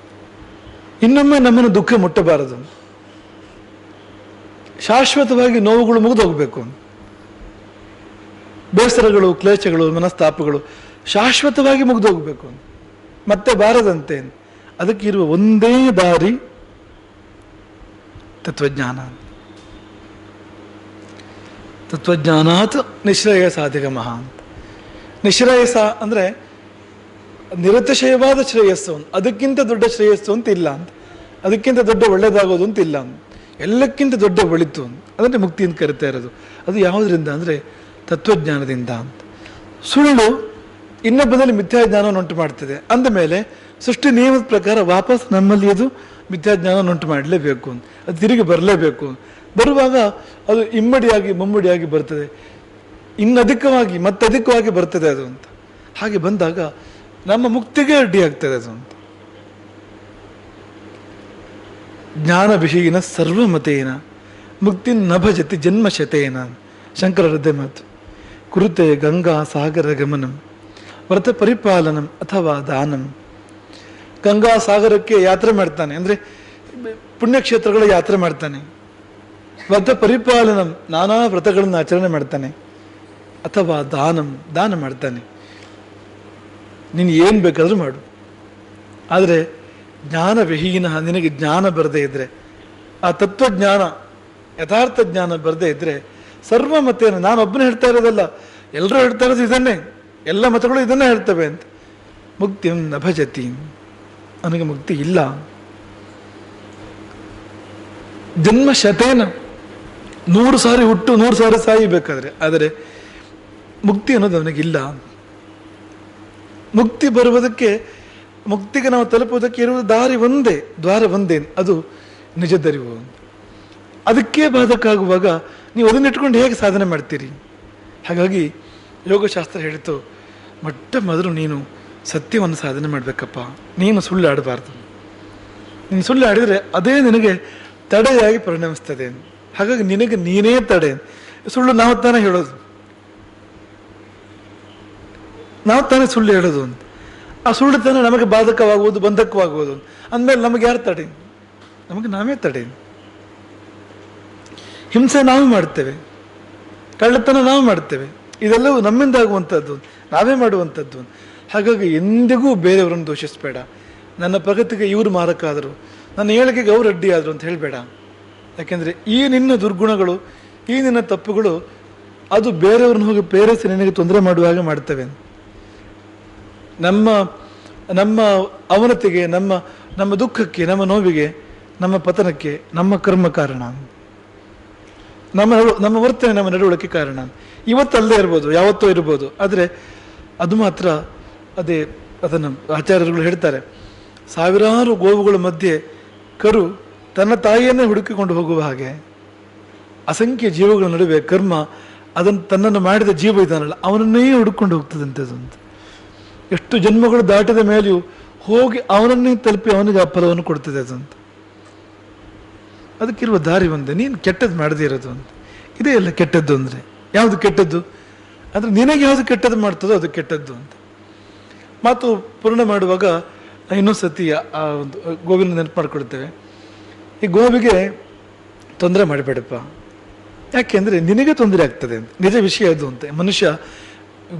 ಇನ್ನೊಮ್ಮೆ ನಮ್ಮನ್ನು ದುಃಖ ಮುಟ್ಟಬಾರದು. ಶಾಶ್ವತವಾಗಿ ನೋವುಗಳು ಮುಗಿದು ಹೋಗ್ಬೇಕು. ಬೇಸರಗಳು, ಕ್ಲೇಶಗಳು, ಮನಸ್ತಾಪಗಳು ಶಾಶ್ವತವಾಗಿ ಮುಗಿದು ಹೋಗ್ಬೇಕು, ಮತ್ತೆ ಬಾರದಂತೆ. ಅದಕ್ಕೆ ಇರುವ ಒಂದೇ ದಾರಿ ತತ್ವಜ್ಞಾನ. ತತ್ವಜ್ಞಾನಾತ್ ನಿಶ್ರೇಯಸಾಧಿಗಮಃ ಅಂತ. ನಿಶ್ರೇಯಸ ಅಂದರೆ ನಿರತಿಶಯವಾದ ಶ್ರೇಯಸ್ಸು, ಅದಕ್ಕಿಂತ ದೊಡ್ಡ ಶ್ರೇಯಸ್ಸು ಅಂತ ಇಲ್ಲ ಅಂತ, ಅದಕ್ಕಿಂತ ದೊಡ್ಡ ಒಳ್ಳೆಯದಾಗೋದು ಅಂತ ಇಲ್ಲ ಅಂತ, ಎಲ್ಲಕ್ಕಿಂತ ದೊಡ್ಡ ಒಳಿತು ಅಂತ. ಅದನ್ನೇ ಮುಕ್ತಿ ಅಂತ ಕರಿತಾ ಇರೋದು. ಅದು ಯಾವುದರಿಂದ ಅಂದರೆ ತತ್ವಜ್ಞಾನದಿಂದ ಅಂತ. ಸುಳ್ಳು ಇನ್ನೊಬ್ಬನಲ್ಲಿ ಮಿಥ್ಯಾಜ್ಞಾನವನ್ನು ಉಂಟು ಮಾಡ್ತದೆ ಅಂದಮೇಲೆ ಸೃಷ್ಟಿ ನಿಯಮದ ಪ್ರಕಾರ ವಾಪಸ್ ನಮ್ಮಲ್ಲಿ ಅದು ಮಿಥ್ಯಾಜ್ಞಾನವನ್ನು ಉಂಟು ಮಾಡಲೇಬೇಕು ಅಂತ, ಅದು ತಿರುಗಿ ಬರಲೇಬೇಕು. ಬರುವಾಗ ಅದು ಇಮ್ಮಡಿಯಾಗಿ ಮುಮ್ಮಡಿಯಾಗಿ ಬರ್ತದೆ, ಇನ್ನಧಿಕವಾಗಿ ಮತ್ತಧಿಕವಾಗಿ ಬರ್ತದೆ ಅದು ಅಂತ. ಹಾಗೆ ಬಂದಾಗ ನಮ್ಮ ಮುಕ್ತಿಗೆ ಅಡ್ಡಿ ಆಗ್ತದೆ ಅದು ಅಂತ. ಜ್ಞಾನ ವಿಹೀನ ಸರ್ವಮತೇನ ಮುಕ್ತಿ ನ ಭಜತಿ ಜನ್ಮಶತೇನ. ಶಂಕರರದ್ದೇ ಮಾತು. ಕುರುತೆ ಗಂಗಾ ಸಾಗರ ಗಮನಂ ವ್ರತ ಪರಿಪಾಲನಂ ಅಥವಾ ದಾನಂ. ಗಂಗಾ ಸಾಗರಕ್ಕೆ ಯಾತ್ರೆ ಮಾಡ್ತಾನೆ ಅಂದರೆ ಪುಣ್ಯಕ್ಷೇತ್ರಗಳ ಯಾತ್ರೆ ಮಾಡ್ತಾನೆ. ವ್ರತ ಪರಿಪಾಲನಂ, ನಾನಾ ವ್ರತಗಳನ್ನು ಆಚರಣೆ ಮಾಡ್ತಾನೆ. ಅಥವಾ ದಾನಂ, ದಾನ ಮಾಡ್ತಾನೆ. ನೀನು ಏನು ಬೇಕಾದರೂ ಮಾಡು, ಆದರೆ ಜ್ಞಾನ ವಿಹೀನ, ನಿನಗೆ ಜ್ಞಾನ ಬರದೇ ಇದ್ರೆ, ಆ ತತ್ವಜ್ಞಾನ ಯಥಾರ್ಥ ಜ್ಞಾನ ಬರದೇ ಇದ್ರೆ ಸರ್ವ ಮತೇನ. ನಾನು ಒಬ್ಬನೇ ಹೇಳ್ತಾ ಇರೋದಲ್ಲ, ಎಲ್ಲರೂ ಹೇಳ್ತಾ ಇರೋದು ಇದನ್ನೇ, ಎಲ್ಲ ಮತಗಳು ಇದನ್ನೇ ಹೇಳ್ತವೆ ಅಂತ. ಮುಕ್ತಿ ನ ಭಜತಿ, ನನಗೆ ಮುಕ್ತಿ ಇಲ್ಲ. ಜನ್ಮ ಶತೇನ, 100 ಸಾರಿ ಹುಟ್ಟು 100 ಸಾರಿ ಸಾಯಬೇಕಾದ್ರೆ, ಆದರೆ ಮುಕ್ತಿ ಅನ್ನೋದು ಅವನಿಗಿಲ್ಲ. ಮುಕ್ತಿ ಬರುವುದಕ್ಕೆ, ಮುಕ್ತಿಗೆ ನಾವು ತಲುಪುವುದಕ್ಕೆ ಇರುವ ದಾರಿ ಒಂದೇ, ದ್ವಾರ ಒಂದೇ, ಅದು ನಿಜದರಿವು. ಅದಕ್ಕೆ ಬಾಧಕಾಗುವಾಗ ನೀವು ಅದನ್ನಿಟ್ಕೊಂಡು ಹೇಗೆ ಸಾಧನೆ ಮಾಡ್ತೀರಿ? ಹಾಗಾಗಿ ಯೋಗಶಾಸ್ತ್ರ ಹೇಳಿತು, ಮೊಟ್ಟ ಮೊದಲು ನೀನು ಸತ್ಯವನ್ನು ಸಾಧನೆ ಮಾಡಬೇಕಪ್ಪ. ನೀನು ಸುಳ್ಳು ಆಡಬಾರ್ದು. ನೀನು ಸುಳ್ಳು ಆಡಿದರೆ ಅದೇ ನಿನಗೆ ತಡೆಯಾಗಿ ಪರಿಣಮಿಸ್ತದೆ. ಹಾಗಾಗಿ ನಿನಗೆ ನೀನೇ ತಡೆ. ಸುಳ್ಳು ನಾವು ತಾನೇ ಹೇಳೋದು, ನಾವು ತಾನೇ ಸುಳ್ಳು ಹೇಳೋದು ಅಂತ. ಆ ಸುಳ್ಳು ತಾನೇ ನಮಗೆ ಬಾಧಕವಾಗುವುದು, ಬಂಧಕವಾಗುವುದು. ಅಂದಮೇಲೆ ನಮಗೆ ಯಾರು ತಡೆ? ನಮಗೆ ನಾವೇ ತಡೆ. ಹಿಂಸೆ ನಾವು ಮಾಡ್ತೇವೆ, ಕಳ್ಳತನ ನಾವು ಮಾಡ್ತೇವೆ. ಇದೆಲ್ಲವೂ ನಮ್ಮಿಂದ ಆಗುವಂಥದ್ದು, ನಾವೇ ಮಾಡುವಂಥದ್ದು. ಹಾಗಾಗಿ ಎಂದಿಗೂ ಬೇರೆಯವರನ್ನು ದೋಷಿಸಬೇಡ. ನನ್ನ ಪ್ರಗತಿಗೆ ಇವರು ಮಾರಕ ಆದರು, ನನ್ನ ಏಳಿಗೆಗೆ ಅವರು ಅಡ್ಡಿ ಆದರು ಅಂತ ಹೇಳಬೇಡ. ಯಾಕೆಂದರೆ ಈ ನಿನ್ನ ದುರ್ಗುಣಗಳು, ಈ ನಿನ್ನ ತಪ್ಪುಗಳು ಅದು ಬೇರೆಯವ್ರನ್ನ ಹೋಗಿ ಪ್ರೇರಿಸಿ ನಿನಗೆ ತೊಂದರೆ ಮಾಡುವಾಗ ಮಾಡ್ತೇವೆ. ನಮ್ಮ ನಮ್ಮ ಅವನತಿಗೆ, ನಮ್ಮ ನಮ್ಮ ದುಃಖಕ್ಕೆ, ನಮ್ಮ ನೋವಿಗೆ, ನಮ್ಮ ಪತನಕ್ಕೆ ನಮ್ಮ ಕರ್ಮ ಕಾರಣ, ನಮ್ಮ ವರ್ತನೆ, ನಮ್ಮ ನಡವಳಿಕೆ ಕಾರಣ. ಇವತ್ತಲ್ಲದೆ ಇರ್ಬೋದು, ಯಾವತ್ತೋ ಇರ್ಬೋದು, ಆದರೆ ಅದು ಮಾತ್ರ ಅದನ್ನು ಆಚಾರ್ಯರುಗಳು ಹೇಳ್ತಾರೆ, ಸಾವಿರಾರು ಗೋವುಗಳ ಮಧ್ಯೆ ಕರು ತನ್ನ ತಾಯಿಯನ್ನೇ ಹುಡುಕಿಕೊಂಡು ಹೋಗುವ ಹಾಗೆ ಅಸಂಖ್ಯ ಜೀವಗಳ ನಡುವೆ ಕರ್ಮ ಅದನ್ನು ತನ್ನನ್ನು ಮಾಡಿದ ಜೀವ ಇದ್ದಾನಲ್ಲ ಅವನನ್ನೇ ಹುಡುಕೊಂಡು ಹೋಗ್ತದಂತೆ. ಅಂತ ಎಷ್ಟು ಜನ್ಮಗಳು ದಾಟಿದ ಮೇಲೆಯೂ ಹೋಗಿ ಅವನನ್ನೇ ತಲುಪಿ ಅವನಿಗೆ ಆ ಫಲವನ್ನು ಕೊಡ್ತದೆ ಅದಂತ. ಅದಕ್ಕಿರುವ ದಾರಿ ಒಂದೇ, ನೀನು ಕೆಟ್ಟದ್ದು ಮಾಡದೇ ಇರೋದು ಅಂತ. ಇದೇ ಅಲ್ಲ ಕೆಟ್ಟದ್ದು ಅಂದರೆ. ಯಾವುದು ಕೆಟ್ಟದ್ದು ಅಂದರೆ ನಿನಗೆ ಯಾವುದು ಕೆಟ್ಟದ್ದು ಮಾಡ್ತದೋ ಅದು ಕೆಟ್ಟದ್ದು ಅಂತ. ಮಾತು ಪೂರ್ಣ ಮಾಡುವಾಗ ಇನ್ನೊಂದು ಸತಿ ಆ ಒಂದು ಗೋವಿನ ನೆನಪು ಮಾಡಿಕೊಡ್ತೇವೆ. ಈ ಗೋವಿಗೆ ತೊಂದರೆ ಮಾಡಬೇಡಪ್ಪ, ಯಾಕೆಂದರೆ ನಿನಗೆ ತೊಂದರೆ ಆಗ್ತದೆ ಅಂತ. ನಿಜ ವಿಷಯ ಅದು ಅಂತ. ಮನುಷ್ಯ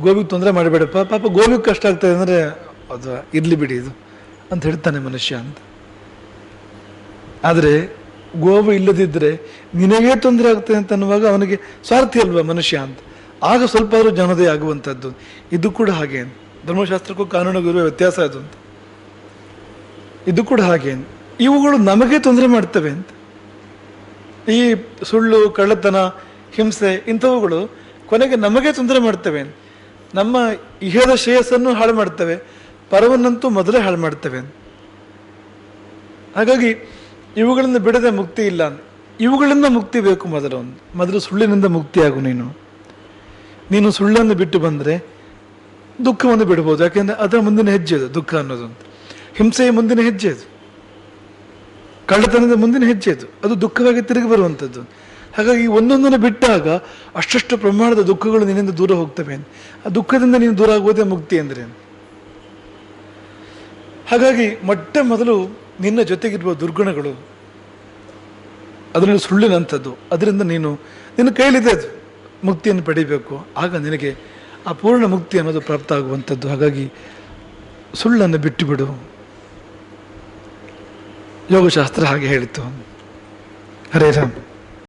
ಗೋವಿಗೆ ತೊಂದರೆ ಮಾಡಬೇಡಪ್ಪ, ಪಾಪ ಗೋವಿಗೆ ಕಷ್ಟ ಆಗ್ತದೆ ಅಂದರೆ ಅದು ಇರಲಿ ಬಿಡಿ ಇದು ಅಂತ ಹೇಳ್ತಾನೆ ಮನುಷ್ಯ ಅಂತ. ಆದರೆ ಗೋವು ಇಲ್ಲದಿದ್ದರೆ ನಿನಗೇ ತೊಂದರೆ ಆಗ್ತದೆ ಅಂತ ಅನ್ನುವಾಗ ಅವನಿಗೆ ಸ್ವಾರ್ಥಿ ಅಲ್ವಾ ಮನುಷ್ಯ ಅಂತ. ಆಗ ಸ್ವಲ್ಪ ಆದರೂ ಜ್ಞಾನೋದಯ ಆಗುವಂಥದ್ದು. ಇದು ಕೂಡ ಹಾಗೆ, ಧರ್ಮಶಾಸ್ತ್ರಕ್ಕೂ ಕಾನೂನಿಗೂ ಇರುವ ವ್ಯತ್ಯಾಸ ಅದು ಅಂತ. ಇದು ಕೂಡ ಹಾಗೆ, ಇವುಗಳು ನಮಗೆ ತೊಂದರೆ ಮಾಡ್ತವೆ ಅಂತ. ಈ ಸುಳ್ಳು, ಕಳ್ಳತನ, ಹಿಂಸೆ ಇಂಥವುಗಳು ಕೊನೆಗೆ ನಮಗೆ ತೊಂದರೆ ಮಾಡ್ತವೆ. ನಮ್ಮ ಇಹದ ಶ್ರೇಯಸ್ಸನ್ನು ಹಾಳು ಮಾಡ್ತವೆ, ಪರವನ್ನಂತೂ ಮೊದಲೇ ಹಾಳು ಮಾಡ್ತವೆ. ಹಾಗಾಗಿ ಇವುಗಳಿಂದ ಬಿಡದೆ ಮುಕ್ತಿ ಇಲ್ಲ. ಇವುಗಳಿಂದ ಮುಕ್ತಿ ಬೇಕು. ಮೊದಲು ಸುಳ್ಳಿನಿಂದ ಮುಕ್ತಿಯಾಗು. ನೀನು ಸುಳ್ಳನ್ನು ಬಿಟ್ಟು ಬಂದರೆ ದುಃಖವನ್ನು ಬಿಡ್ಬೋದು. ಯಾಕೆಂದರೆ ಅದರ ಮುಂದಿನ ಹೆಜ್ಜೆ ಅದು ದುಃಖ ಅನ್ನೋದು ಅಂತ. ಹಿಂಸೆಯ ಮುಂದಿನ ಹೆಜ್ಜೆ ಅದು, ಕಳ್ಳತನದ ಮುಂದಿನ ಹೆಜ್ಜೆ ಅದು ದುಃಖವಾಗಿ ತಿರುಗಿ ಬರುವಂಥದ್ದು. ಹಾಗಾಗಿ ಒಂದೊಂದನ್ನು ಬಿಟ್ಟಾಗ ಅಷ್ಟಷ್ಟು ಪ್ರಮಾಣದ ದುಃಖಗಳು ನಿನ್ನಿಂದ ದೂರ ಹೋಗ್ತವೆ. ಆ ದುಃಖದಿಂದ ನೀನು ದೂರ ಆಗುವುದೇ ಮುಕ್ತಿ ಅಂದರೆ. ಹಾಗಾಗಿ ಮೊದಲು ನಿನ್ನ ಜೊತೆಗಿರುವ ದುರ್ಗುಣಗಳು, ಅದರಲ್ಲಿ ಸುಳ್ಳಿನಂಥದ್ದು, ಅದರಿಂದ ನಿನ್ನ ಕೈಲಿದೆ ಅದು ಮುಕ್ತಿಯನ್ನು ಪಡಿಬೇಕು. ಆಗ ನಿನಗೆ ಆ ಪೂರ್ಣ ಮುಕ್ತಿ ಅನ್ನೋದು ಪ್ರಾಪ್ತ ಆಗುವಂಥದ್ದು. ಹಾಗಾಗಿ ಸುಳ್ಳನ್ನು ಬಿಟ್ಟು ಬಿಡು. ಯೋಗಶಾಸ್ತ್ರ ಹಾಗೆ ಹೇಳಿತು. ಹರೇ ರಾಮ್.